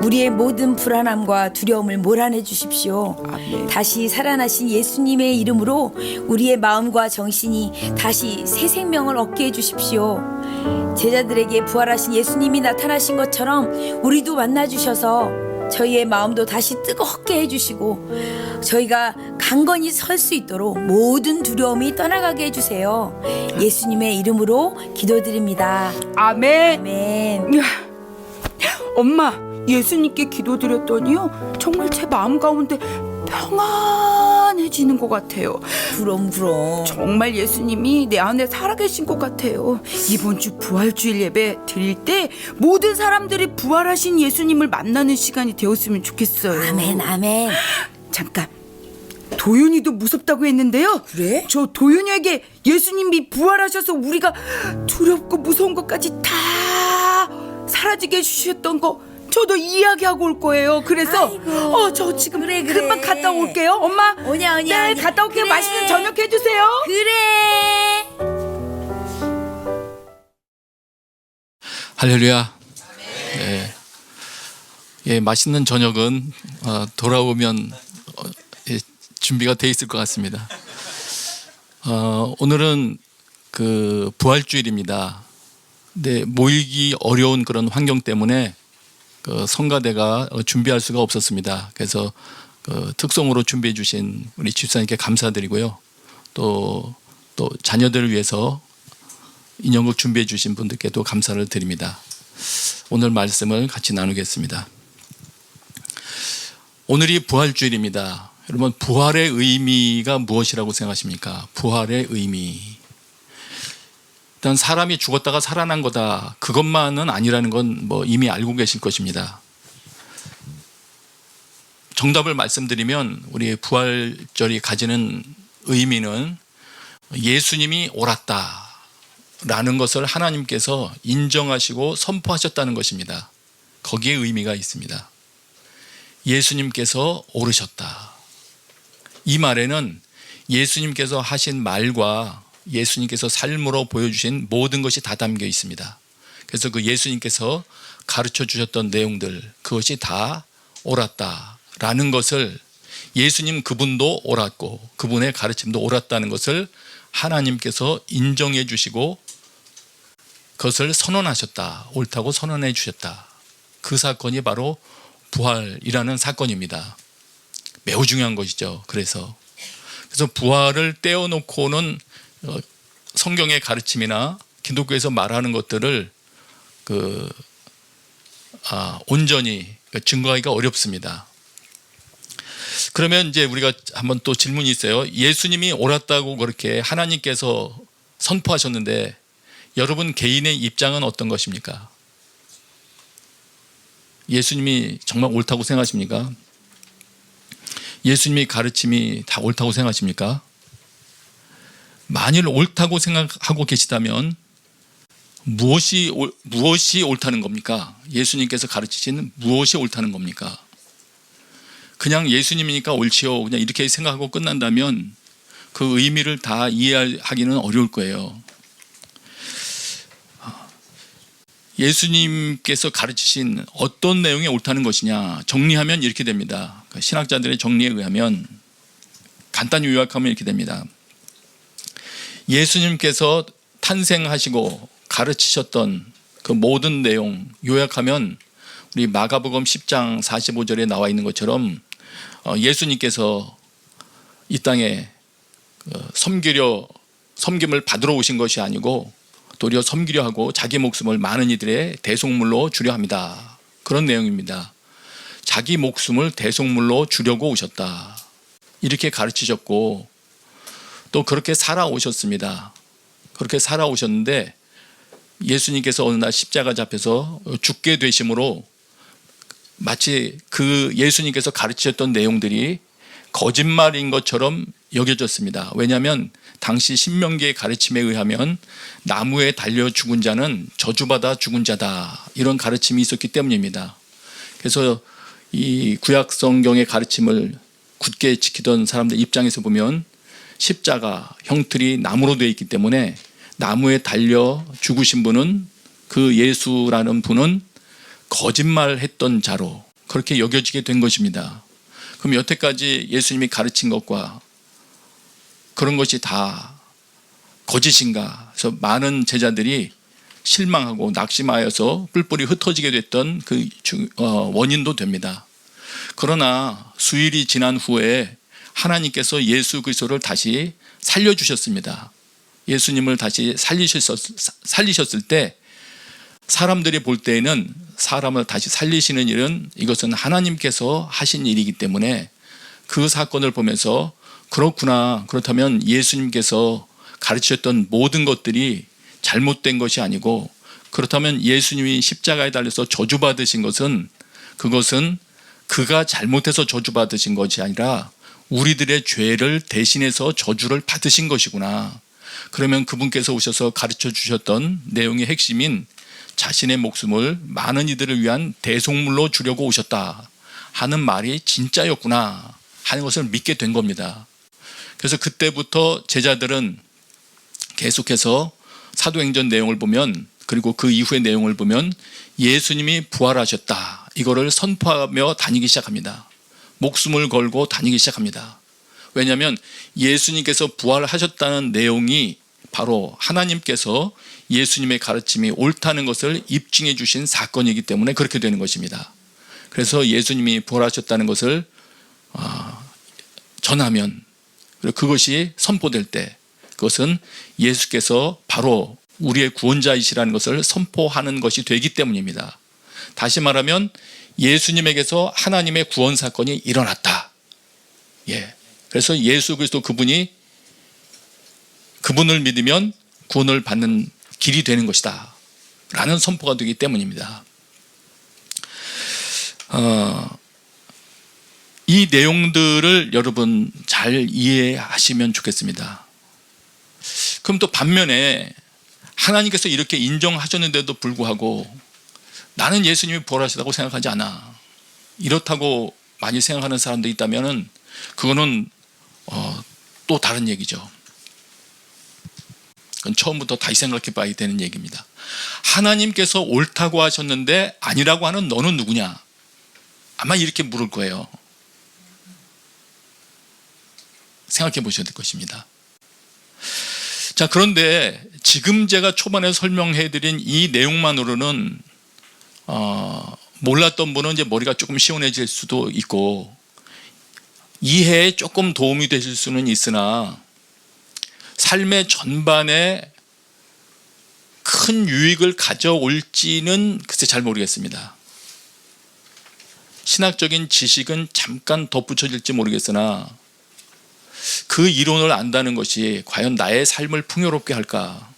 우리의 모든 불안함과 두려움을 몰아내 주십시오. 아멘. 다시 살아나신 예수님의 이름으로 우리의 마음과 정신이 다시 새 생명을 얻게 해주십시오. 제자들에게 부활하신 예수님이 나타나신 것처럼 우리도 만나주셔서 저희의 마음도 다시 뜨겁게 해주시고 저희가 강건히 설 수 있도록 모든 두려움이 떠나가게 해주세요. 예수님의 이름으로 기도드립니다. 아멘. 아멘. 엄마, 예수님께 기도드렸더니요, 정말 제 마음 가운데 평안해지는 것 같아요. 그럼. 정말 예수님이 내 안에 살아계신 것 같아요. 이번 주 부활주일 예배 드릴 때 모든 사람들이 부활하신 예수님을 만나는 시간이 되었으면 좋겠어요. 아멘. 잠깐, 도윤이도 무섭다고 했는데요. 그래? 저 도윤이에게 예수님이 부활하셔서 우리가 두렵고 무서운 것까지 다 사라지게 해주셨던 거 저도 이야기하고 올 거예요. 그래서 아이고, 저 지금 그래. 금방 갔다 올게요. 엄마, 오냐. 네, 갔다 올게요. 그래. 맛있는 저녁 해주세요. 그래. 할렐루야. 네. 예, 맛있는 저녁은 돌아오면 준비가 돼 있을 것 같습니다. 오늘은 그 부활주일입니다. 근데 모이기 어려운 그런 환경 때문에 그 성가대가 준비할 수가 없었습니다. 그래서 그 특송으로 준비해 주신 우리 집사님께 감사드리고요. 또 자녀들을 위해서 인형극 준비해 주신 분들께도 감사를 드립니다. 오늘 말씀을 같이 나누겠습니다. 오늘이 부활주일입니다. 여러분, 부활의 의미가 무엇이라고 생각하십니까? 부활의 의미. 일단 사람이 죽었다가 살아난 거다, 그것만은 아니라는 건 뭐 이미 알고 계실 것입니다. 정답을 말씀드리면 우리의 부활절이 가지는 의미는 예수님이 옳았다라는 것을 하나님께서 인정하시고 선포하셨다는 것입니다. 거기에 의미가 있습니다. 예수님께서 옳으셨다. 이 말에는 예수님께서 하신 말과 예수님께서 삶으로 보여주신 모든 것이 다 담겨 있습니다. 그래서 그 예수님께서 가르쳐 주셨던 내용들, 그것이 다 옳았다라는 것을 예수님 그분도 옳았고 그분의 가르침도 옳았다는 것을 하나님께서 인정해 주시고 그것을 선언하셨다. 옳다고 선언해 주셨다. 그 사건이 바로 부활이라는 사건입니다. 매우 중요한 것이죠. 그래서 부활을 떼어놓고는 성경의 가르침이나 기독교에서 말하는 것들을 온전히 증거하기가 어렵습니다. 그러면 이제 우리가 한번 또 질문이 있어요. 예수님이 옳았다고 그렇게 하나님께서 선포하셨는데 여러분 개인의 입장은 어떤 것입니까? 예수님이 정말 옳다고 생각하십니까? 예수님의 가르침이 다 옳다고 생각하십니까? 만일 옳다고 생각하고 계시다면 무엇이 옳다는 겁니까? 예수님께서 가르치신 무엇이 옳다는 겁니까? 그냥 예수님이니까 옳지요. 그냥 이렇게 생각하고 끝난다면 그 의미를 다 이해하기는 어려울 거예요. 예수님께서 가르치신 어떤 내용이 옳다는 것이냐 정리하면 이렇게 됩니다. 신학자들의 정리에 의하면 간단히 요약하면 이렇게 됩니다. 예수님께서 탄생하시고 가르치셨던 그 모든 내용 요약하면 우리 마가복음 10장 45절에 나와 있는 것처럼 예수님께서 이 땅에 섬김을 받으러 오신 것이 아니고 도리어 섬기려 하고 자기 목숨을 많은 이들의 대속물로 주려 합니다. 그런 내용입니다. 자기 목숨을 대속물로 주려고 오셨다. 이렇게 가르치셨고 또 그렇게 살아오셨습니다. 그렇게 살아오셨는데 예수님께서 어느 날 십자가 잡혀서 죽게 되심으로 마치 그 예수님께서 가르치셨던 내용들이 거짓말인 것처럼 여겨졌습니다. 왜냐하면 당시 신명기의 가르침에 의하면 나무에 달려 죽은 자는 저주받아 죽은 자다. 이런 가르침이 있었기 때문입니다. 그래서 이 구약 성경의 가르침을 굳게 지키던 사람들 입장에서 보면 십자가 형틀이 나무로 되어 있기 때문에 나무에 달려 죽으신 분은 그 예수라는 분은 거짓말했던 자로 그렇게 여겨지게 된 것입니다. 그럼 여태까지 예수님이 가르친 것과 그런 것이 다 거짓인가? 그래서 많은 제자들이 실망하고 낙심하여서 뿔뿔이 흩어지게 됐던 그 원인도 됩니다. 그러나 수일이 지난 후에 하나님께서 예수 그리스도를 다시 살려주셨습니다. 예수님을 다시 살리셨을 때 사람들이 볼 때에는 사람을 다시 살리시는 일은 이것은 하나님께서 하신 일이기 때문에 그 사건을 보면서 그렇구나. 그렇다면 예수님께서 가르치셨던 모든 것들이 잘못된 것이 아니고 그렇다면 예수님이 십자가에 달려서 저주받으신 것은 그것은 그가 잘못해서 저주받으신 것이 아니라 우리들의 죄를 대신해서 저주를 받으신 것이구나. 그러면 그분께서 오셔서 가르쳐 주셨던 내용의 핵심인 자신의 목숨을 많은 이들을 위한 대속물로 주려고 오셨다 하는 말이 진짜였구나 하는 것을 믿게 된 겁니다. 그래서 그때부터 제자들은 계속해서 사도행전 내용을 보면 그리고 그 이후의 내용을 보면 예수님이 부활하셨다 이거를 선포하며 다니기 시작합니다. 목숨을 걸고 다니기 시작합니다. 왜냐하면 예수님께서 부활하셨다는 내용이 바로 하나님께서 예수님의 가르침이 옳다는 것을 입증해 주신 사건이기 때문에 그렇게 되는 것입니다. 그래서 예수님이 부활하셨다는 것을 전하면 그리고 그것이 선포될 때 그것은 예수께서 바로 우리의 구원자이시라는 것을 선포하는 것이 되기 때문입니다. 다시 말하면 예수님에게서 하나님의 구원 사건이 일어났다. 그래서 예수 그리스도 그분을 믿으면 구원을 받는 길이 되는 것이다 라는 선포가 되기 때문입니다. 이 내용들을 여러분 잘 이해하시면 좋겠습니다. 그럼 또 반면에 하나님께서 이렇게 인정하셨는데도 불구하고 나는 예수님이 부활하셨다고 생각하지 않아. 이렇다고 많이 생각하는 사람들이 있다면 그거는 또 다른 얘기죠. 그건 처음부터 다시 생각해 봐야 되는 얘기입니다. 하나님께서 옳다고 하셨는데 아니라고 하는 너는 누구냐? 아마 이렇게 물을 거예요. 생각해 보셔야 될 것입니다. 자, 그런데 지금 제가 초반에 설명해 드린 이 내용만으로는 몰랐던 분은 이제 머리가 조금 시원해질 수도 있고 이해에 조금 도움이 되실 수는 있으나 삶의 전반에 큰 유익을 가져올지는 글쎄 잘 모르겠습니다. 신학적인 지식은 잠깐 덧붙여질지 모르겠으나 그 이론을 안다는 것이 과연 나의 삶을 풍요롭게 할까?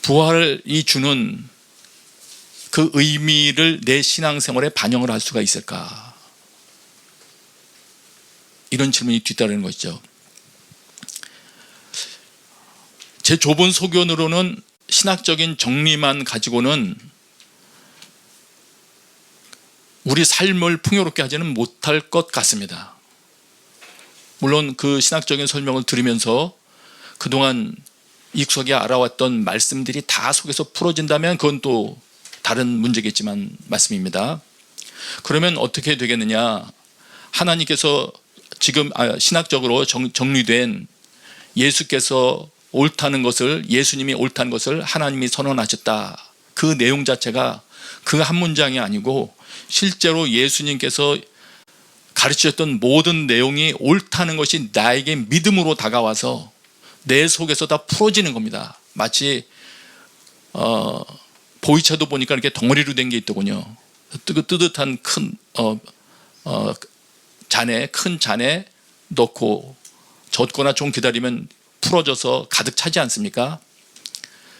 부활이 주는 그 의미를 내 신앙생활에 반영을 할 수가 있을까? 이런 질문이 뒤따르는 것이죠. 제 좁은 소견으로는 신학적인 정리만 가지고는 우리 삶을 풍요롭게 하지는 못할 것 같습니다. 물론 그 신학적인 설명을 들으면서 그동안 익숙하게 알아왔던 말씀들이 다 속에서 풀어진다면 그건 또 다른 문제겠지만 말씀입니다. 그러면 어떻게 되겠느냐? 하나님께서 지금 신학적으로 정리된 예수께서 옳다는 것을, 예수님이 옳다는 것을 하나님이 선언하셨다. 그 내용 자체가 그 한 문장이 아니고 실제로 예수님께서 가르치셨던 모든 내용이 옳다는 것이 나에게 믿음으로 다가와서 내 속에서 다 풀어지는 겁니다. 마치 보이차도 보니까 이렇게 덩어리로 된 게 있더군요. 뜨뜻한 큰 잔에 넣고 젖거나 좀 기다리면 풀어져서 가득 차지 않습니까?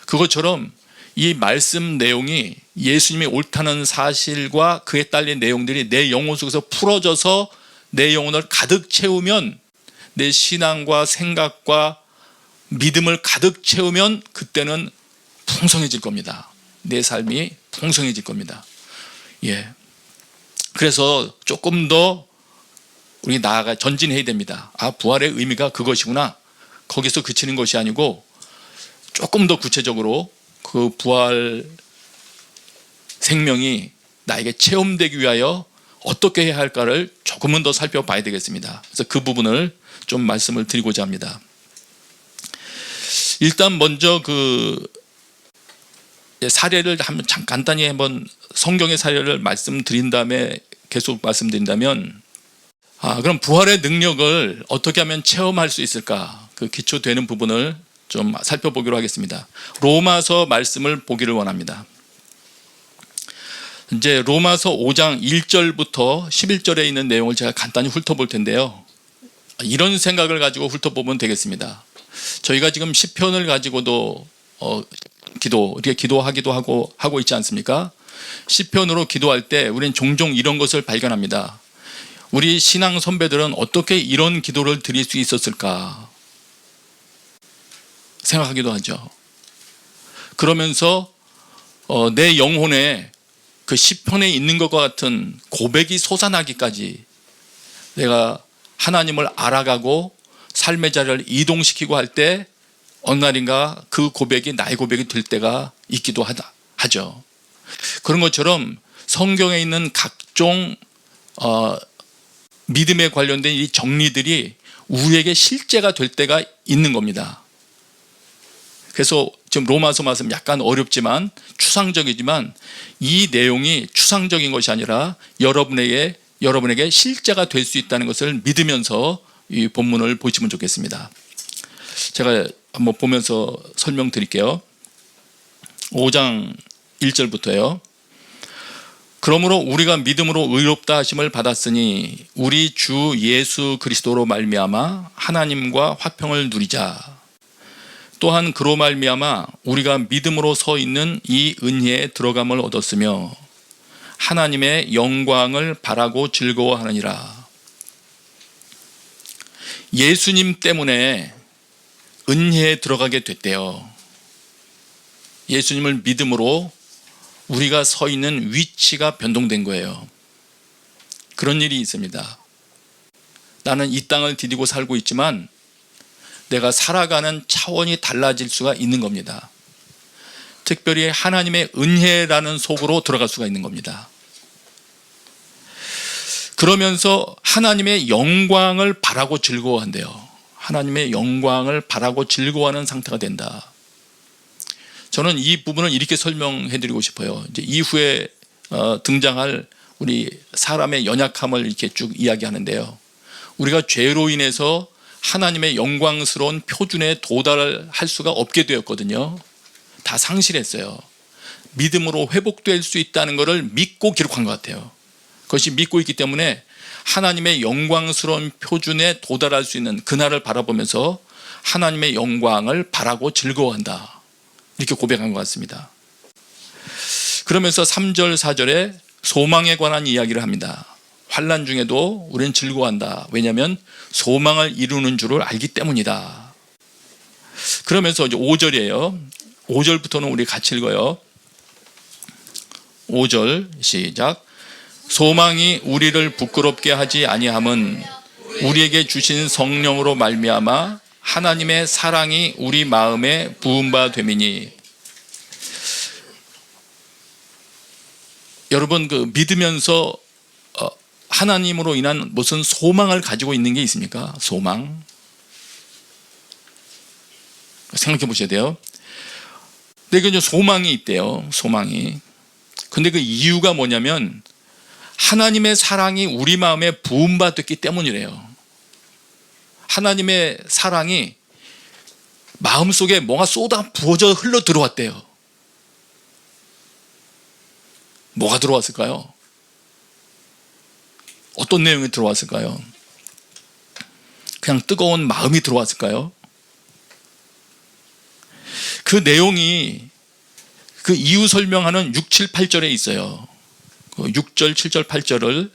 그것처럼 이 말씀 내용이 예수님이 옳다는 사실과 그에 딸린 내용들이 내 영혼 속에서 풀어져서 내 영혼을 가득 채우면, 내 신앙과 생각과 믿음을 가득 채우면 그때는 풍성해질 겁니다. 내 삶이 풍성해질 겁니다. 예. 그래서 조금 더 우리 나아가 전진해야 됩니다. 부활의 의미가 그것이구나. 거기서 그치는 것이 아니고 조금 더 구체적으로 그 부활 생명이 나에게 체험되기 위하여 어떻게 해야 할까를 조금은 더 살펴봐야 되겠습니다. 그래서 그 부분을 좀 말씀을 드리고자 합니다. 일단 먼저 그 사례를 한번 간단히 한번 성경의 사례를 말씀드린 다음에 계속 말씀드린다면, 그럼 부활의 능력을 어떻게 하면 체험할 수 있을까? 그 기초되는 부분을 좀 살펴보기로 하겠습니다. 로마서 말씀을 보기를 원합니다. 이제 로마서 5장 1절부터 11절에 있는 내용을 제가 간단히 훑어볼 텐데요. 이런 생각을 가지고 훑어보면 되겠습니다. 저희가 지금 시편을 가지고도 이렇게 기도하기도 하고 있지 않습니까? 시편으로 기도할 때 우리는 종종 이런 것을 발견합니다. 우리 신앙 선배들은 어떻게 이런 기도를 드릴 수 있었을까 생각하기도 하죠. 그러면서 내 영혼에 그 시편에 있는 것과 같은 고백이 솟아나기까지 내가 하나님을 알아가고 삶의 자리를 이동시키고 할 때 어느 날인가 그 고백이 나의 고백이 될 때가 있기도 하죠. 그런 것처럼 성경에 있는 각종 믿음에 관련된 이 정리들이 우리에게 실제가 될 때가 있는 겁니다. 그래서 지금 로마서 말씀 약간 어렵지만 추상적이지만 이 내용이 추상적인 것이 아니라 여러분에게 실제가 될 수 있다는 것을 믿으면서 이 본문을 보시면 좋겠습니다. 제가 한번 보면서 설명드릴게요. 5장 1절부터요. 그러므로 우리가 믿음으로 의롭다 하심을 받았으니 우리 주 예수 그리스도로 말미암아 하나님과 화평을 누리자. 또한 그로 말미암아 우리가 믿음으로 서 있는 이 은혜에 들어감을 얻었으며 하나님의 영광을 바라고 즐거워하느니라. 예수님 때문에 은혜에 들어가게 됐대요. 예수님을 믿음으로 우리가 서 있는 위치가 변동된 거예요. 그런 일이 있습니다. 나는 이 땅을 디디고 살고 있지만 내가 살아가는 차원이 달라질 수가 있는 겁니다. 특별히 하나님의 은혜라는 속으로 들어갈 수가 있는 겁니다. 그러면서 하나님의 영광을 바라고 즐거워한대요. 하나님의 영광을 바라고 즐거워하는 상태가 된다. 저는 이 부분을 이렇게 설명해 드리고 싶어요. 이제 이후에 등장할 우리 사람의 연약함을 이렇게 쭉 이야기하는데요. 우리가 죄로 인해서 하나님의 영광스러운 표준에 도달할 수가 없게 되었거든요. 다 상실했어요. 믿음으로 회복될 수 있다는 것을 믿고 기록한 것 같아요. 그것이 믿고 있기 때문에 하나님의 영광스러운 표준에 도달할 수 있는 그날을 바라보면서 하나님의 영광을 바라고 즐거워한다. 이렇게 고백한 것 같습니다. 그러면서 3절 4절에 소망에 관한 이야기를 합니다. 환난 중에도 우리는 즐거워한다. 왜냐하면 소망을 이루는 줄을 알기 때문이다. 그러면서 이제 5절이에요. 5절부터는 우리 같이 읽어요. 5절 시작. 소망이 우리를 부끄럽게 하지 아니함은 우리에게 주신 성령으로 말미암아 하나님의 사랑이 우리 마음에 부은 바 됨이니. 여러분, 그 믿으면서 하나님으로 인한 무슨 소망을 가지고 있는 게 있습니까? 소망. 생각해 보셔야 돼요. 근데 그 소망이 있대요. 소망이. 근데 그 이유가 뭐냐면 하나님의 사랑이 우리 마음에 부은 바 됐기 때문이래요. 하나님의 사랑이 마음속에 뭔가 쏟아 부어져 흘러 들어왔대요. 뭐가 들어왔을까요? 어떤 내용이 들어왔을까요? 그냥 뜨거운 마음이 들어왔을까요? 그 내용이 그 이유 설명하는 6, 7, 8절에 있어요. 6절, 7절, 8절을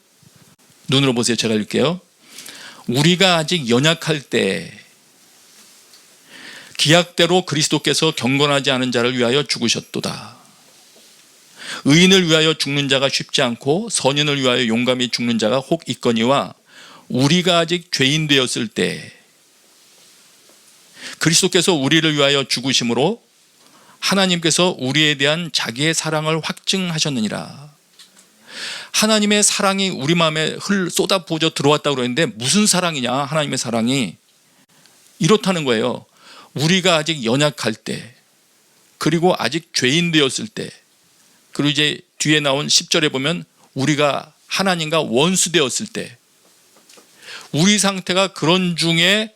눈으로 보세요. 제가 읽을게요. 우리가 아직 연약할 때 기약대로 그리스도께서 경건하지 않은 자를 위하여 죽으셨도다. 의인을 위하여 죽는 자가 쉽지 않고 선인을 위하여 용감히 죽는 자가 혹 있거니와 우리가 아직 죄인 되었을 때 그리스도께서 우리를 위하여 죽으심으로 하나님께서 우리에 대한 자기의 사랑을 확증하셨느니라. 하나님의 사랑이 우리 마음에 쏟아 부어져 들어왔다고 그러는데 무슨 사랑이냐? 하나님의 사랑이 이렇다는 거예요. 우리가 아직 연약할 때, 그리고 아직 죄인 되었을 때, 그리고 이제 뒤에 나온 10절에 보면 우리가 하나님과 원수 되었을 때, 우리 상태가 그런 중에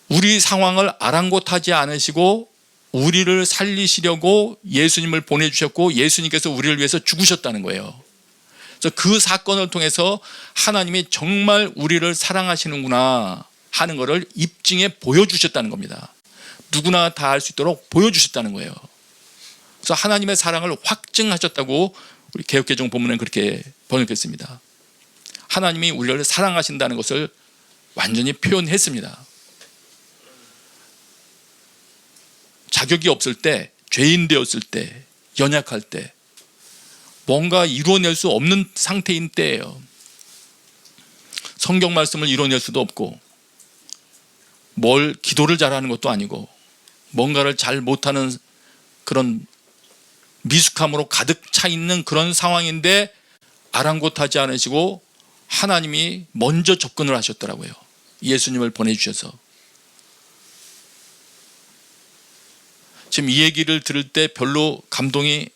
우리 상황을 아랑곳하지 않으시고 우리를 살리시려고 예수님을 보내주셨고 예수님께서 우리를 위해서 죽으셨다는 거예요. 그래서 그 사건을 통해서 하나님이 정말 우리를 사랑하시는구나 하는 것을 입증해 보여주셨다는 겁니다. 누구나 다 알 수 있도록 보여주셨다는 거예요. 그래서 하나님의 사랑을 확증하셨다고 우리 개역개정 본문은 그렇게 번역했습니다. 하나님이 우리를 사랑하신다는 것을 완전히 표현했습니다. 자격이 없을 때, 죄인 되었을 때, 연약할 때, 뭔가 이루어낼 수 없는 상태인 때예요. 성경 말씀을 이루어낼 수도 없고, 뭘 기도를 잘하는 것도 아니고, 뭔가를 잘 못하는 그런 미숙함으로 가득 차 있는 그런 상황인데 아랑곳하지 않으시고 하나님이 먼저 접근을 하셨더라고요. 예수님을 보내주셔서. 지금 이 얘기를 들을 때 별로 감동이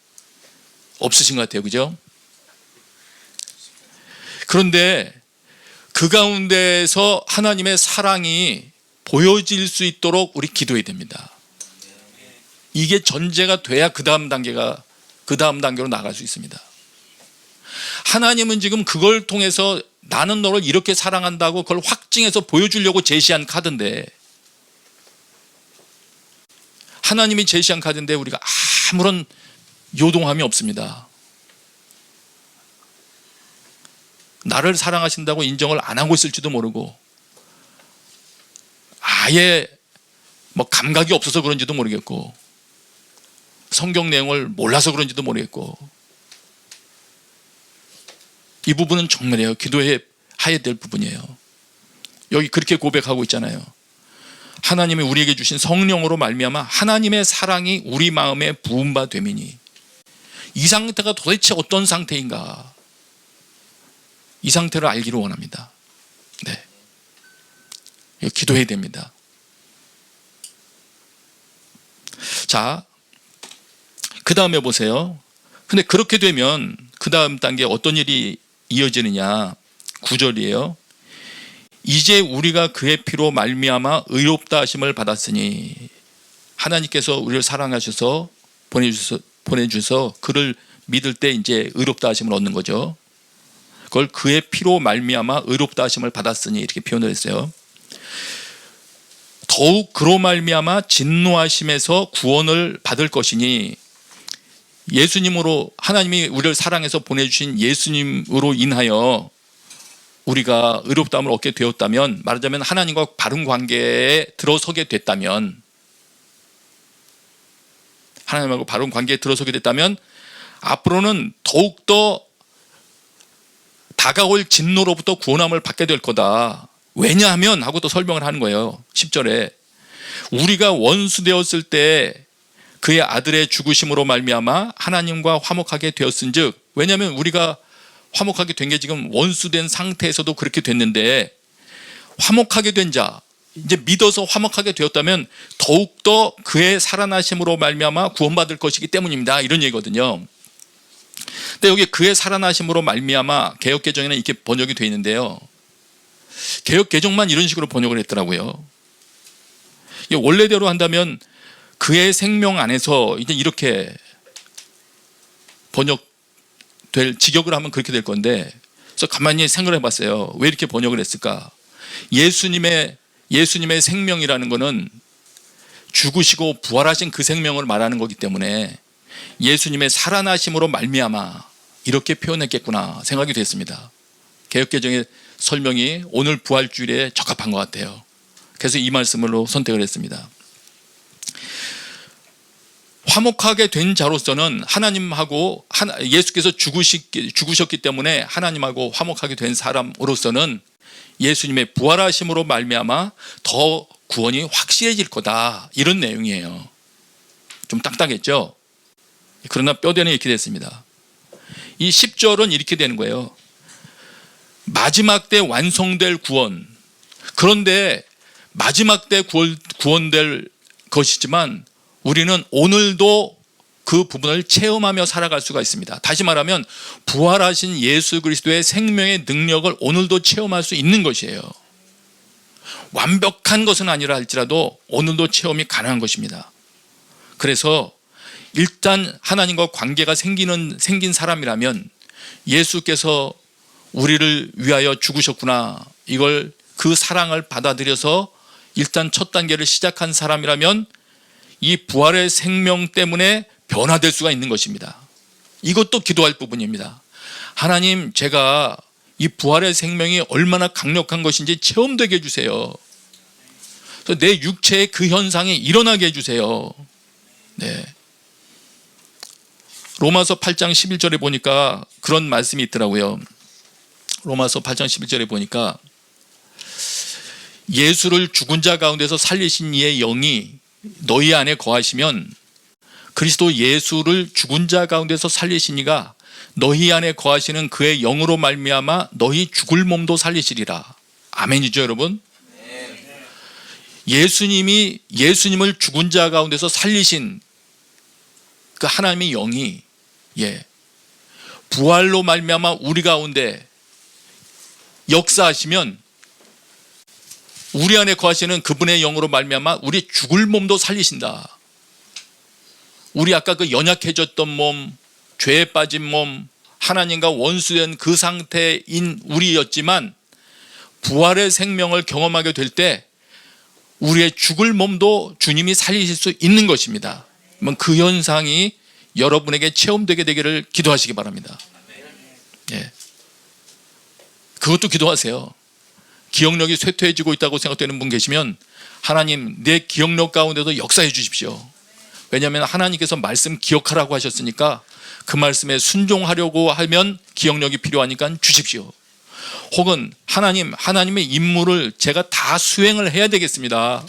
없으신 것 같아요. 그죠? 그런데 그 가운데서 하나님의 사랑이 보여질 수 있도록 우리 기도해야 됩니다. 이게 전제가 돼야 그 다음 단계로 나갈 수 있습니다. 하나님은 지금 그걸 통해서 나는 너를 이렇게 사랑한다고 그걸 확증해서 보여주려고 제시한 카드인데, 하나님이 제시한 카드인데 우리가 아무런 요동함이 없습니다. 나를 사랑하신다고 인정을 안 하고 있을지도 모르고, 아예 뭐 감각이 없어서 그런지도 모르겠고, 성경 내용을 몰라서 그런지도 모르겠고, 이 부분은 정말이에요. 기도해야 될 부분이에요. 여기 그렇게 고백하고 있잖아요. 하나님이 우리에게 주신 성령으로 말미암아 하나님의 사랑이 우리 마음에 부은 바 됨이니. 이 상태가 도대체 어떤 상태인가? 이 상태를 알기를 원합니다. 네. 기도해야 됩니다. 자, 그 다음에 보세요. 근데 그렇게 되면 그 다음 단계 어떤 일이 이어지느냐. 9절이에요. 이제 우리가 그의 피로 말미암아 의롭다 하심을 받았으니, 하나님께서 우리를 사랑하셔서 보내주셔서 그를 믿을 때 이제 의롭다 하심을 얻는 거죠. 그걸 그의 피로 말미암아 의롭다 하심을 받았으니 이렇게 표현을 했어요. 더욱 그로 말미암아 진노하심에서 구원을 받을 것이니, 예수님으로, 하나님이 우리를 사랑해서 보내주신 예수님으로 인하여 우리가 의롭다함을 얻게 되었다면, 말하자면 하나님과 바른 관계에 들어서게 됐다면, 하나님하고 바른 관계에 들어서게 됐다면 앞으로는 더욱더 다가올 진노로부터 구원함을 받게 될 거다. 왜냐하면 하고 또 설명을 하는 거예요. 10절에 우리가 원수 되었을 때 그의 아들의 죽으심으로 말미암아 하나님과 화목하게 되었은즉, 왜냐하면 우리가 화목하게 된 게 지금 원수된 상태에서도 그렇게 됐는데, 화목하게 된 자, 이제 믿어서 화목하게 되었다면 더욱더 그의 살아나심으로 말미암아 구원받을 것이기 때문입니다. 이런 얘기거든요. 근데 여기 그의 살아나심으로 말미암아 개역개정에는 이렇게 번역이 되어 있는데요, 개역개정만 이런 식으로 번역을 했더라고요. 원래대로 한다면 그의 생명 안에서 이제 이렇게 번역될, 직역을 하면 그렇게 될 건데, 그래서 가만히 생각을 해봤어요. 왜 이렇게 번역을 했을까? 예수님의 생명이라는 것은 죽으시고 부활하신 그 생명을 말하는 거기 때문에 예수님의 살아나심으로 말미암아 이렇게 표현했겠구나 생각이 됐습니다. 개역개정의 설명이 오늘 부활주일에 적합한 것 같아요. 그래서 이 말씀으로 선택을 했습니다. 화목하게 된 자로서는 하나님하고, 예수께서 죽으셨기 때문에 하나님하고 화목하게 된 사람으로서는 예수님의 부활하심으로 말미암아 더 구원이 확실해질 거다, 이런 내용이에요. 좀 딱딱했죠? 그러나 뼈대는 이렇게 됐습니다. 이 10절은 이렇게 되는 거예요. 마지막 때 완성될 구원. 그런데 마지막 때 구원될 것이지만 우리는 오늘도 그 부분을 체험하며 살아갈 수가 있습니다. 다시 말하면 부활하신 예수 그리스도의 생명의 능력을 오늘도 체험할 수 있는 것이에요. 완벽한 것은 아니라 할지라도 오늘도 체험이 가능한 것입니다. 그래서 일단 하나님과 관계가 생긴 사람이라면, 예수께서 우리를 위하여 죽으셨구나, 이걸, 그 사랑을 받아들여서 일단 첫 단계를 시작한 사람이라면 이 부활의 생명 때문에 변화될 수가 있는 것입니다. 이것도 기도할 부분입니다. 하나님, 제가 이 부활의 생명이 얼마나 강력한 것인지 체험되게 해주세요. 그래서 내 육체의 그 현상이 일어나게 해주세요. 네. 로마서 8장 11절에 보니까 그런 말씀이 있더라고요. 로마서 8장 11절에 보니까 예수를 죽은 자 가운데서 살리신 이의 영이 너희 안에 거하시면, 그리스도 예수를 죽은 자 가운데서 살리신 이가 너희 안에 거하시는 그의 영으로 말미암아 너희 죽을 몸도 살리시리라. 아멘이죠, 여러분? 예수님을 죽은 자 가운데서 살리신 그 하나님의 영이, 부활로 말미암아 우리 가운데 역사하시면, 우리 안에 거하시는 그분의 영으로 말미암아 우리 죽을 몸도 살리신다. 우리 아까 그 연약해졌던 몸, 죄에 빠진 몸, 하나님과 원수된 그 상태인 우리였지만 부활의 생명을 경험하게 될 때 우리의 죽을 몸도 주님이 살리실 수 있는 것입니다. 그 현상이 여러분에게 체험되게 되기를 기도하시기 바랍니다. 그것도 기도하세요. 기억력이 쇠퇴해지고 있다고 생각되는 분 계시면 하나님, 내 기억력 가운데도 역사해 주십시오. 왜냐하면 하나님께서 말씀 기억하라고 하셨으니까 그 말씀에 순종하려고 하면 기억력이 필요하니까 주십시오. 혹은 하나님의 임무를 제가 다 수행을 해야 되겠습니다.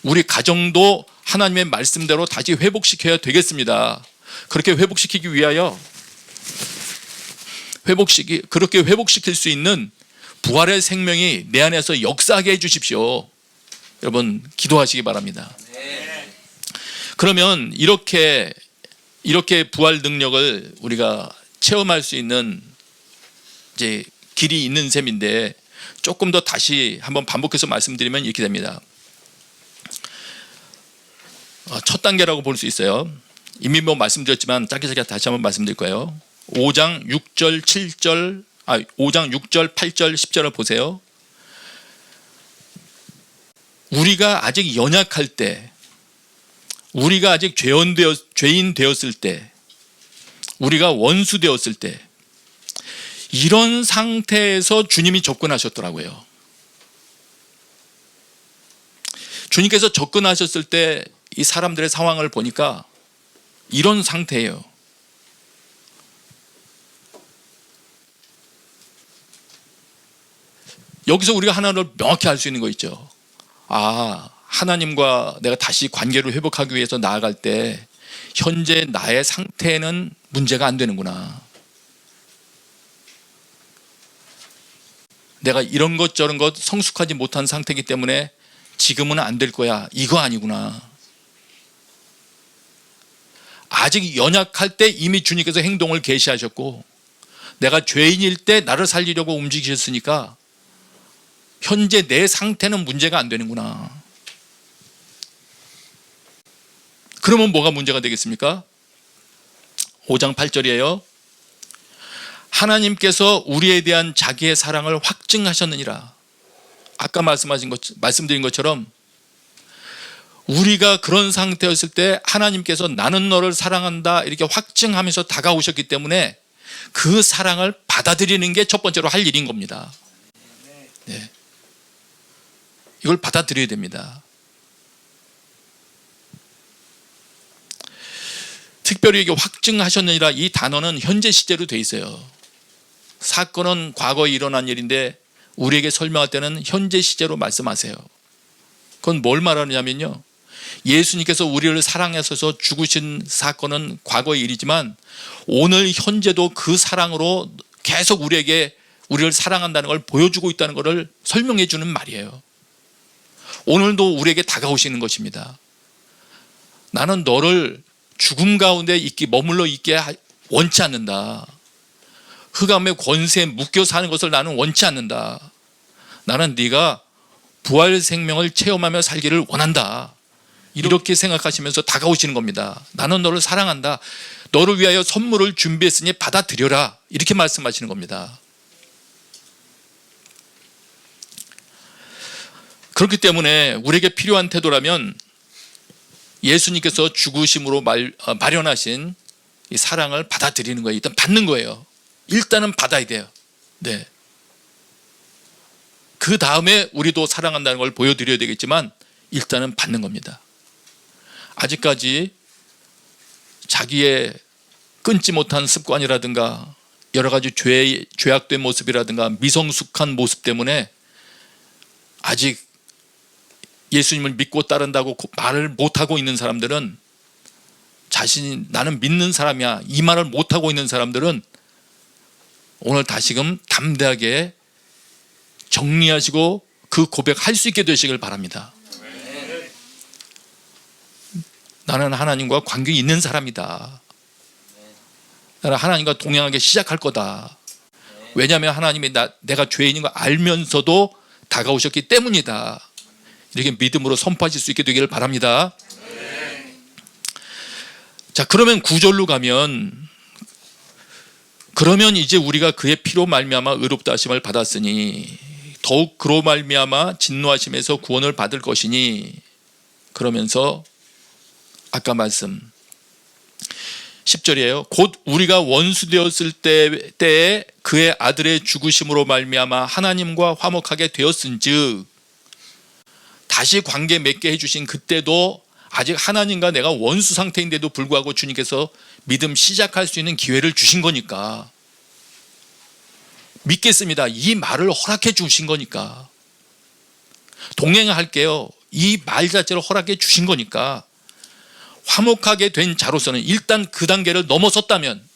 우리 가정도 하나님의 말씀대로 다시 회복시켜야 되겠습니다. 그렇게 회복시키기 위하여 그렇게 회복시킬 수 있는 부활의 생명이 내 안에서 역사하게 해주십시오. 여러분 기도하시기 바랍니다. 그러면 이렇게 부활 능력을 우리가 체험할 수 있는 이제 길이 있는 셈인데, 조금 더 다시 한번 반복해서 말씀드리면 이렇게 됩니다. 첫 단계라고 볼 수 있어요. 이미 뭐 말씀드렸지만 짧게 다시 한번 말씀드릴 거예요. 5장 6절 8절 10절을 보세요. 우리가 아직 연약할 때, 우리가 아직 죄인 되었을 때, 우리가 원수 되었을 때, 이런 상태에서 주님이 접근하셨더라고요. 주님께서 접근하셨을 때 이 사람들의 상황을 보니까 이런 상태예요. 여기서 우리가 하나를 명확히 알 수 있는 거 있죠. 아, 하나님과 내가 다시 관계를 회복하기 위해서 나아갈 때 현재 나의 상태는 문제가 안 되는구나. 내가 이런 것 저런 것 성숙하지 못한 상태이기 때문에 지금은 안 될 거야. 이거 아니구나. 아직 연약할 때 이미 주님께서 행동을 계시하셨고, 내가 죄인일 때 나를 살리려고 움직이셨으니까 현재 내 상태는 문제가 안 되는구나. 그러면 뭐가 문제가 되겠습니까? 5장 8절이에요. 하나님께서 우리에 대한 자기의 사랑을 확증하셨느니라. 아까 말씀드린 것처럼 우리가 그런 상태였을 때 하나님께서 나는 너를 사랑한다 이렇게 확증하면서 다가오셨기 때문에 그 사랑을 받아들이는 게 첫 번째로 할 일인 겁니다. 네. 이걸 받아들여야 됩니다. 특별히 이게 확증하셨느니라, 이 단어는 현재 시제로 돼 있어요. 사건은 과거에 일어난 일인데 우리에게 설명할 때는 현재 시제로 말씀하세요. 그건 뭘 말하느냐면요, 예수님께서 우리를 사랑하셔서 죽으신 사건은 과거의 일이지만 오늘 현재도 그 사랑으로 계속 우리를 사랑한다는 걸 보여주고 있다는 것을 설명해 주는 말이에요. 오늘도 우리에게 다가오시는 것입니다. 나는 너를 죽음 가운데 머물러 있게 원치 않는다. 흑암의 권세에 묶여 사는 것을 나는 원치 않는다. 나는 네가 부활 생명을 체험하며 살기를 원한다. 이렇게 생각하시면서 다가오시는 겁니다. 나는 너를 사랑한다. 너를 위하여 선물을 준비했으니 받아들여라. 이렇게 말씀하시는 겁니다. 그렇기 때문에 우리에게 필요한 태도라면 예수님께서 죽으심으로 마련하신 이 사랑을 받아들이는 거예요. 일단 받는 거예요. 일단은 받아야 돼요. 네. 그 다음에 우리도 사랑한다는 걸 보여드려야 되겠지만 일단은 받는 겁니다. 아직까지 자기의 끊지 못한 습관이라든가 여러 가지 죄악된 모습이라든가 미성숙한 모습 때문에 아직 예수님을 믿고 따른다고 말을 못하고 있는 사람들은, 자신이 나는 믿는 사람이야 이 말을 못하고 있는 사람들은 오늘 다시금 담대하게 정리하시고 그 고백할 수 있게 되시길 바랍니다. 나는 하나님과 관계 있는 사람이다. 나는 하나님과 동행하게 시작할 거다. 왜냐하면 하나님이 내가 죄인인 거 알면서도 다가오셨기 때문이다. 이렇게 믿음으로 선포하실 수 있게 되기를 바랍니다. 자, 그러면 9절로 가면, 그러면 이제 우리가 그의 피로 말미암아 의롭다 하심을 받았으니 더욱 그로 말미암아 진노하심에서 구원을 받을 것이니, 그러면서 아까 말씀 10절이에요. 곧 우리가 원수 되었을 때에 그의 아들의 죽으심으로 말미암아 하나님과 화목하게 되었은즉, 다시 관계 맺게 해주신 그때도 아직 하나님과 내가 원수 상태인데도 불구하고 주님께서 믿음 시작할 수 있는 기회를 주신 거니까 믿겠습니다. 이 말을 허락해 주신 거니까 동행할게요. 이 말 자체를 허락해 주신 거니까 화목하게 된 자로서는 일단 그 단계를 넘어섰다면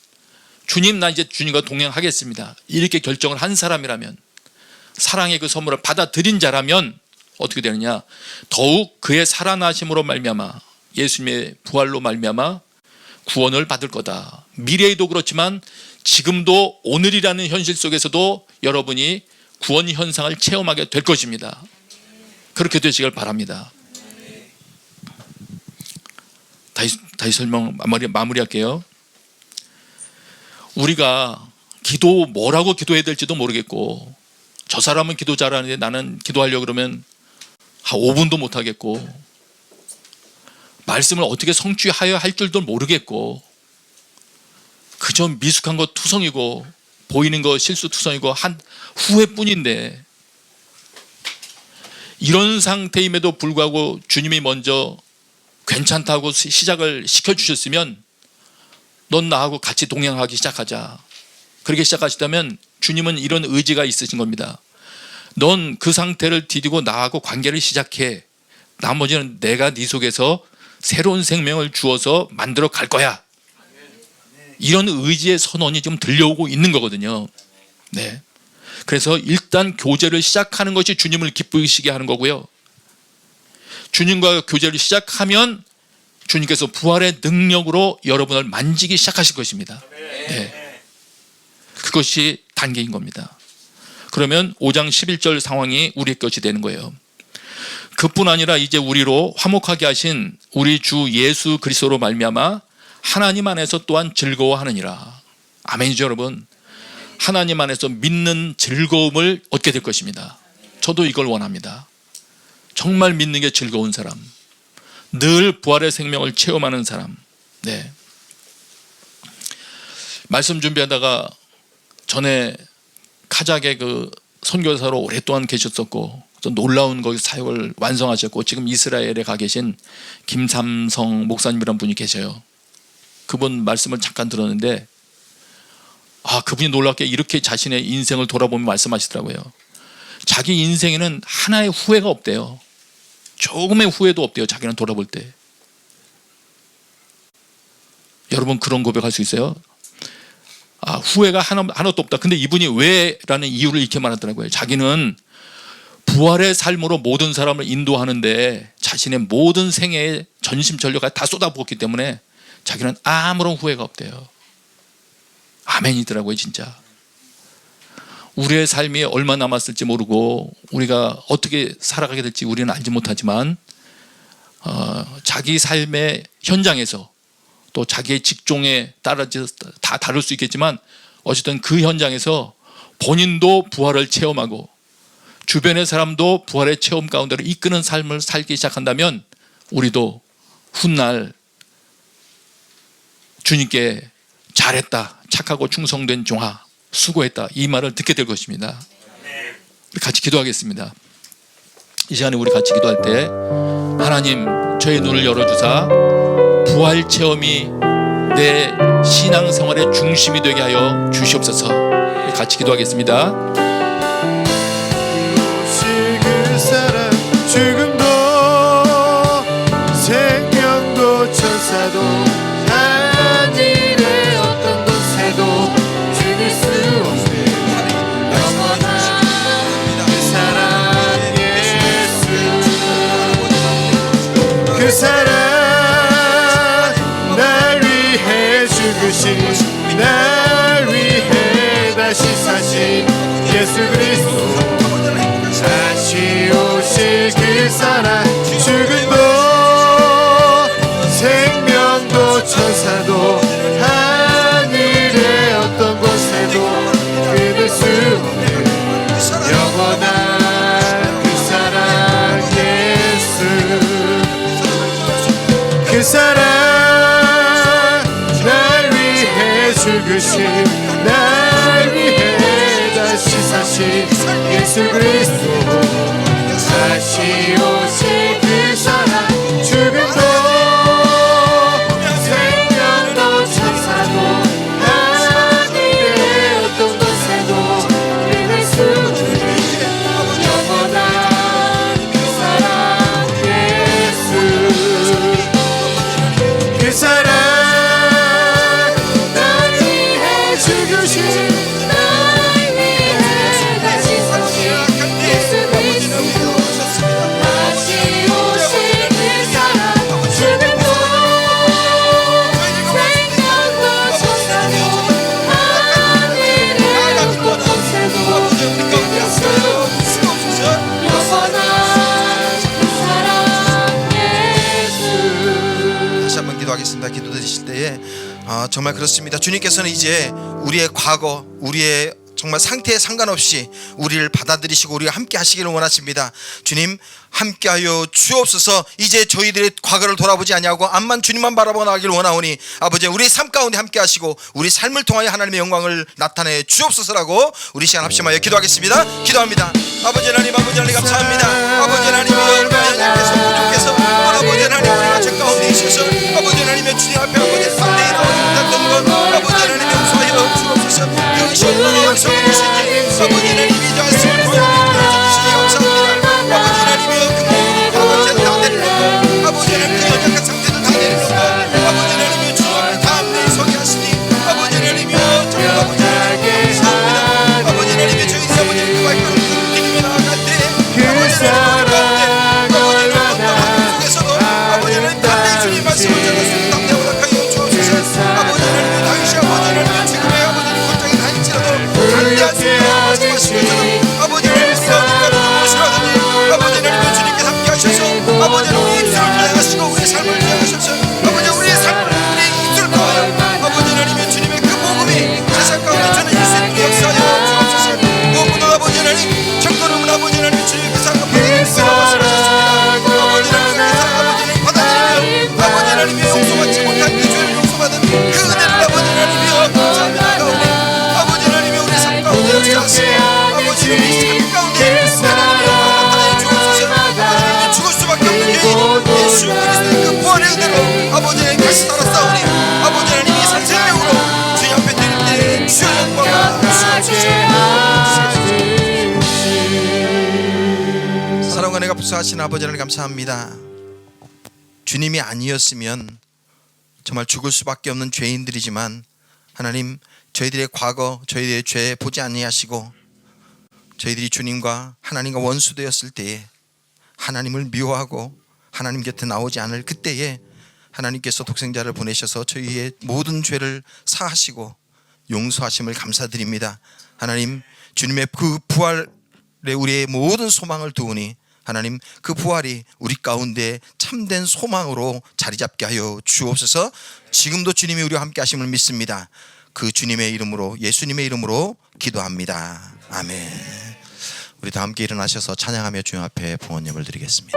주님, 나 이제 주님과 동행하겠습니다. 이렇게 결정을 한 사람이라면, 사랑의 그 선물을 받아들인 자라면 어떻게 되느냐? 더욱 그의 살아나심으로 말미암아, 예수님의 부활로 말미암아 구원을 받을 거다. 미래에도 그렇지만 지금도, 오늘이라는 현실 속에서도 여러분이 구원 현상을 체험하게 될 것입니다. 그렇게 되시길 바랍니다. 다시 설명 마무리할게요. 우리가 기도, 뭐라고 기도해야 될지도 모르겠고, 저 사람은 기도 잘하는데 나는 기도하려고 그러면 한 5분도 못 하겠고, 말씀을 어떻게 성취하여야 할 줄도 모르겠고, 그저 미숙한 거 투성이고 보이는 거 실수투성이고 한 후회뿐인데, 이런 상태임에도 불구하고 주님이 먼저 괜찮다고 시작을 시켜주셨으면 넌 나하고 같이 동행하기 시작하자. 그렇게 시작하시다면 주님은 이런 의지가 있으신 겁니다. 넌 그 상태를 디디고 나하고 관계를 시작해. 나머지는 내가 네 속에서 새로운 생명을 주어서 만들어 갈 거야. 이런 의지의 선언이 좀 들려오고 있는 거거든요. 네. 그래서 일단 교제를 시작하는 것이 주님을 기쁘시게 하는 거고요. 주님과 교제를 시작하면 주님께서 부활의 능력으로 여러분을 만지기 시작하실 것입니다. 네. 그것이 단계인 겁니다. 그러면 5장 11절 상황이 우리 것이 되는 거예요. 그뿐 아니라 이제 우리로 화목하게 하신 우리 주 예수 그리스도로 말미암아 하나님 안에서 또한 즐거워하느니라. 아멘이죠, 여러분. 하나님 안에서 믿는 즐거움을 얻게 될 것입니다. 저도 이걸 원합니다. 정말 믿는 게 즐거운 사람, 늘 부활의 생명을 체험하는 사람. 네. 말씀 준비하다가 전에 카자흐의 그 선교사로 오랫동안 계셨었고 또 놀라운 거기 사역을 완성하셨고 지금 이스라엘에 가 계신 김삼성 목사님이라는 분이 계셔요. 그분 말씀을 잠깐 들었는데 그분이 놀랍게 이렇게 자신의 인생을 돌아보며 말씀하시더라고요. 자기 인생에는 하나의 후회가 없대요. 조금의 후회도 없대요. 자기는 돌아볼 때. 여러분 그런 고백할 수 있어요? 후회가 하나도 없다. 근데 이분이 왜? 라는 이유를 이렇게 말하더라고요. 자기는 부활의 삶으로 모든 사람을 인도하는데 자신의 모든 생애의 전심전력을 다 쏟아부었기 때문에 자기는 아무런 후회가 없대요. 아멘이더라고요, 진짜. 우리의 삶이 얼마 남았을지 모르고 우리가 어떻게 살아가게 될지 우리는 알지 못하지만 자기 삶의 현장에서 또 자기의 직종에 따라서 다 다를 수 있겠지만 어쨌든 그 현장에서 본인도 부활을 체험하고 주변의 사람도 부활의 체험 가운데로 이끄는 삶을 살기 시작한다면 우리도 훗날 주님께 잘했다, 착하고 충성된 종아, 수고했다 이 말을 듣게 될 것입니다. 우리 같이 기도하겠습니다. 이 시간에 우리 같이 기도할 때 하나님 저의 눈을 열어주사 부활 체험이 내 신앙생활의 중심이 되게 하여 주시옵소서. 우리 같이 기도하겠습니다. 그 사람 죽음도 생명도 천사도 하늘의 어떤 곳에도 죽일 수 없는 영원한 그 사랑 예수. 그 사랑 날 위해 죽으신 날 위해 다시 사신 예수 그리스도. 다시 오실 그 사랑 죽음도 생명도 천사도 하늘의 어떤 곳에도 끊을 수 없는 영원한 그 사랑 예수. 그 사랑 날 위해 죽으신 날 위해 다시 사신 예수 그리스도. 다시 오실 그 사랑 죽음도 생명도 천사도 하늘의 어떤 곳에도 끊을 수 없는 영원한 그 사랑 예수. 그 사랑 날 위해 정말 그렇습니다. 주님께서는 이제 우리의 과거, 우리의 정말 상태에 상관없이 우리를 받아들이시고 우리와 함께 하시기를 원하십니다. 주님 함께하여 주옵소서. 이제 저희들의 과거를 돌아보지 아니하고 암만 주님만 바라보고 나가기를 원하오니 아버지 우리의 삶 가운데 함께하시고 우리 삶을 통하여 하나님의 영광을 나타내 주옵소서라고 우리 시간 합심하여 기도하겠습니다. 기도합니다. 아버지 하나님 감사합니다. 아버지 하나님이여 우리 하나님께서 부족해서 아버지 하나님 우리가 죄 가운데 있어서 아버지 하나님의 주님 앞에 아버지 담대히 나오지 못했던 것 아버지 하나님 용서하여 주옵소서. 그것이 얼마나 영성이 되시지 아버지 하나님 이 말씀을 보여주시니 감사합니다. 아버지 하나님이여 그 모든 과거죄를 다 내리는 것 아버지 하나님 그 연약한 상태를 다 내리는 것 아버지 하나님이여 주님 앞에 담대히 서게 하시니 아버지 하나님이여 정말 아버지 하나님 감사합니다. 아버지 하나님이여 저희들이 아버지 그 발걸음을 믿음이 나아갈 때 아버지 하나님 아버지 하나님 어떤 환경 속에서도 아버지 하나님 담대히 주님 말씀을 전할 수 있는 담대히 허락하여 주옵소서. 아버지 하나님이여 당시 아버지 하나님이여 지금의 아버지 골짜기 다닐지라도 담대할 수 있는 말씀하신 것처럼 아버지 하나님 우리가 어디까지 무엇이라든지 아버지 하나님이여 주님께서 함께 하셔서 아버지 하나님 우리의 입술을 통하시고 우리의 삶을 통하셔서 아버지 우리의 삶을 우리의 입술을 통하여 아버지 하나님이여 주님의 그 복음이 세상 가운데 전해질 수 있는 역사하여 주옵소서. 무엇보다 아버지 하나님 첫걸음은 아버지 하나님 주님께서 아까 말씀하셨습니다. 아버지 하나님 아버지 받아들이며 아버지 하나님이 용서받지 못한 그 죄를 용서받은 그 은혜를 아버지 하나님이여 감사합니다. 가운데 아버지 하나님이 우리의 삶 가운데 역사하시고 아버지 하나님의 삶 가운데 하나님의 영광을 나타내 주옵소서. 아버지 하나님이 죽을 수밖에 없는 죄인 예수 그리스도의 그 부활의 은혜로 아버지 하나님 다시 살았사오니 아버지 하나님이 산생명으로 주님 앞에 드릴 때 주의 영광을 주옵소서. 사랑과 내가 부사하신 아버지 하나님 감사합니다. 주님이 아니었으면 정말 죽을 수밖에 없는 죄인들이지만 하나님 저희들의 과거 저희들의 죄 보지 아니하시고 저희들이 주님과 하나님과 원수되었을 때에 하나님을 미워하고 하나님 곁에 나오지 않을 그때에 하나님께서 독생자를 보내셔서 저희의 모든 죄를 사하시고 용서하심을 감사드립니다. 하나님 주님의 그 부활에 우리의 모든 소망을 두오니 하나님 그 부활이 우리 가운데 참된 소망으로 자리 잡게 하여 주옵소서. 지금도 주님이 우리와 함께 하심을 믿습니다. 그 주님의 이름으로 예수님의 이름으로 기도합니다. 아멘. 우리 다 함께 일어나셔서 찬양하며 주님 앞에 봉헌 예물 드리겠습니다.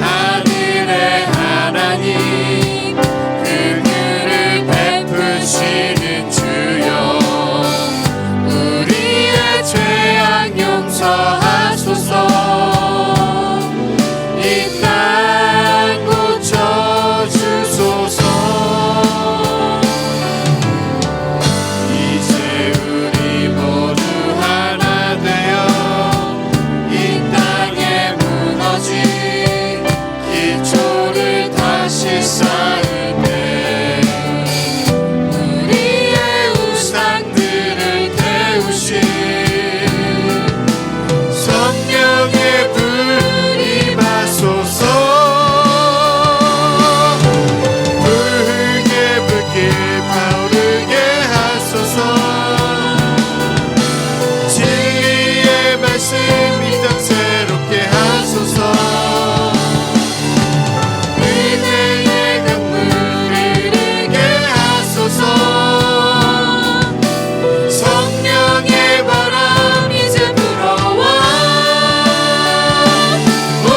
하늘의 하나님 긍휼을 베푸시는 주여 우리의 죄악 용서하소서. 이 땅 고쳐주소서. 이제 우리 모두 하나 되어 이 땅에 무너진 기초를 다시 쌓을 때 우리의 우상들을 태우신 성령의 불이 임하소서. 붉게 붉게 타오르게 하소서. 진리의 말씀 이 땅 새롭게 하소서. 은혜의 강물을 흐르게 하소서. 성령의 바람 이제 불어와 오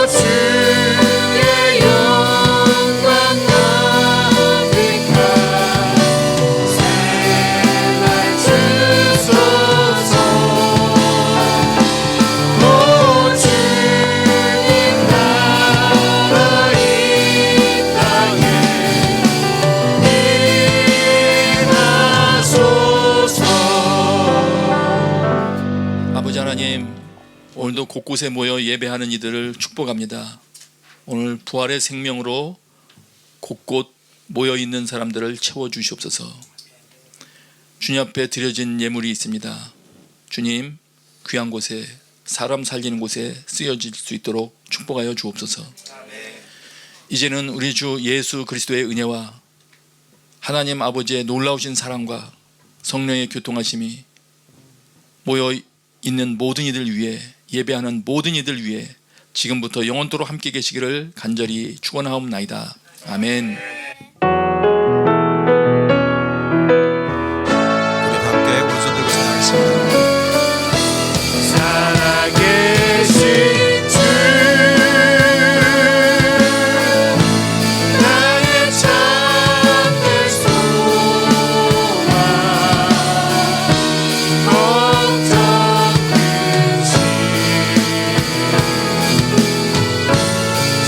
주의 영광 가득한 새날 주소서. 오 주님 나라 이 땅에 임하소서. 아버지 하나님, 오늘도 곳곳에 모여 예배하는 이들을 축복합니다. 오늘 부활의 생명으로 곳곳 모여 있는 사람들을 채워 주시옵소서. 주님 앞에 드려진 예물이 있습니다. 주님, 귀한 곳에 사람 살리는 곳에 쓰여질 수 있도록 축복하여 주옵소서. 이제는 우리 주 예수 그리스도의 은혜와 하나님 아버지의 놀라우신 사랑과 성령의 교통하심이 모여 있는 모든 이들 위해, 예배하는 모든 이들 위해 지금부터 영원토록 함께 계시기를 간절히 축원하옵나이다. 아멘. 우리 함께 오른손 들고 찬양하겠습니다. 살아계신 주 나의 참된 소망 걱정 근심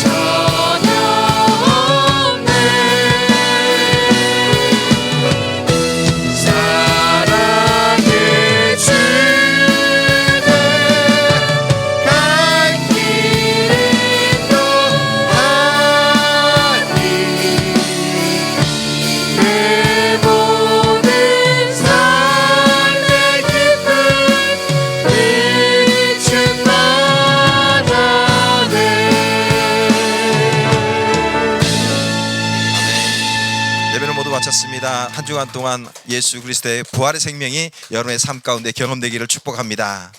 전혀 없네. 사랑의 주네 갈 길을 인도하니 내 모든 삶의 기쁨 빛은 나라네. 예배를 모두 마쳤습니다. 한 주간 동안 예수 그리스도의 부활의 생명이 여러분의 삶 가운데 경험되기를 축복합니다.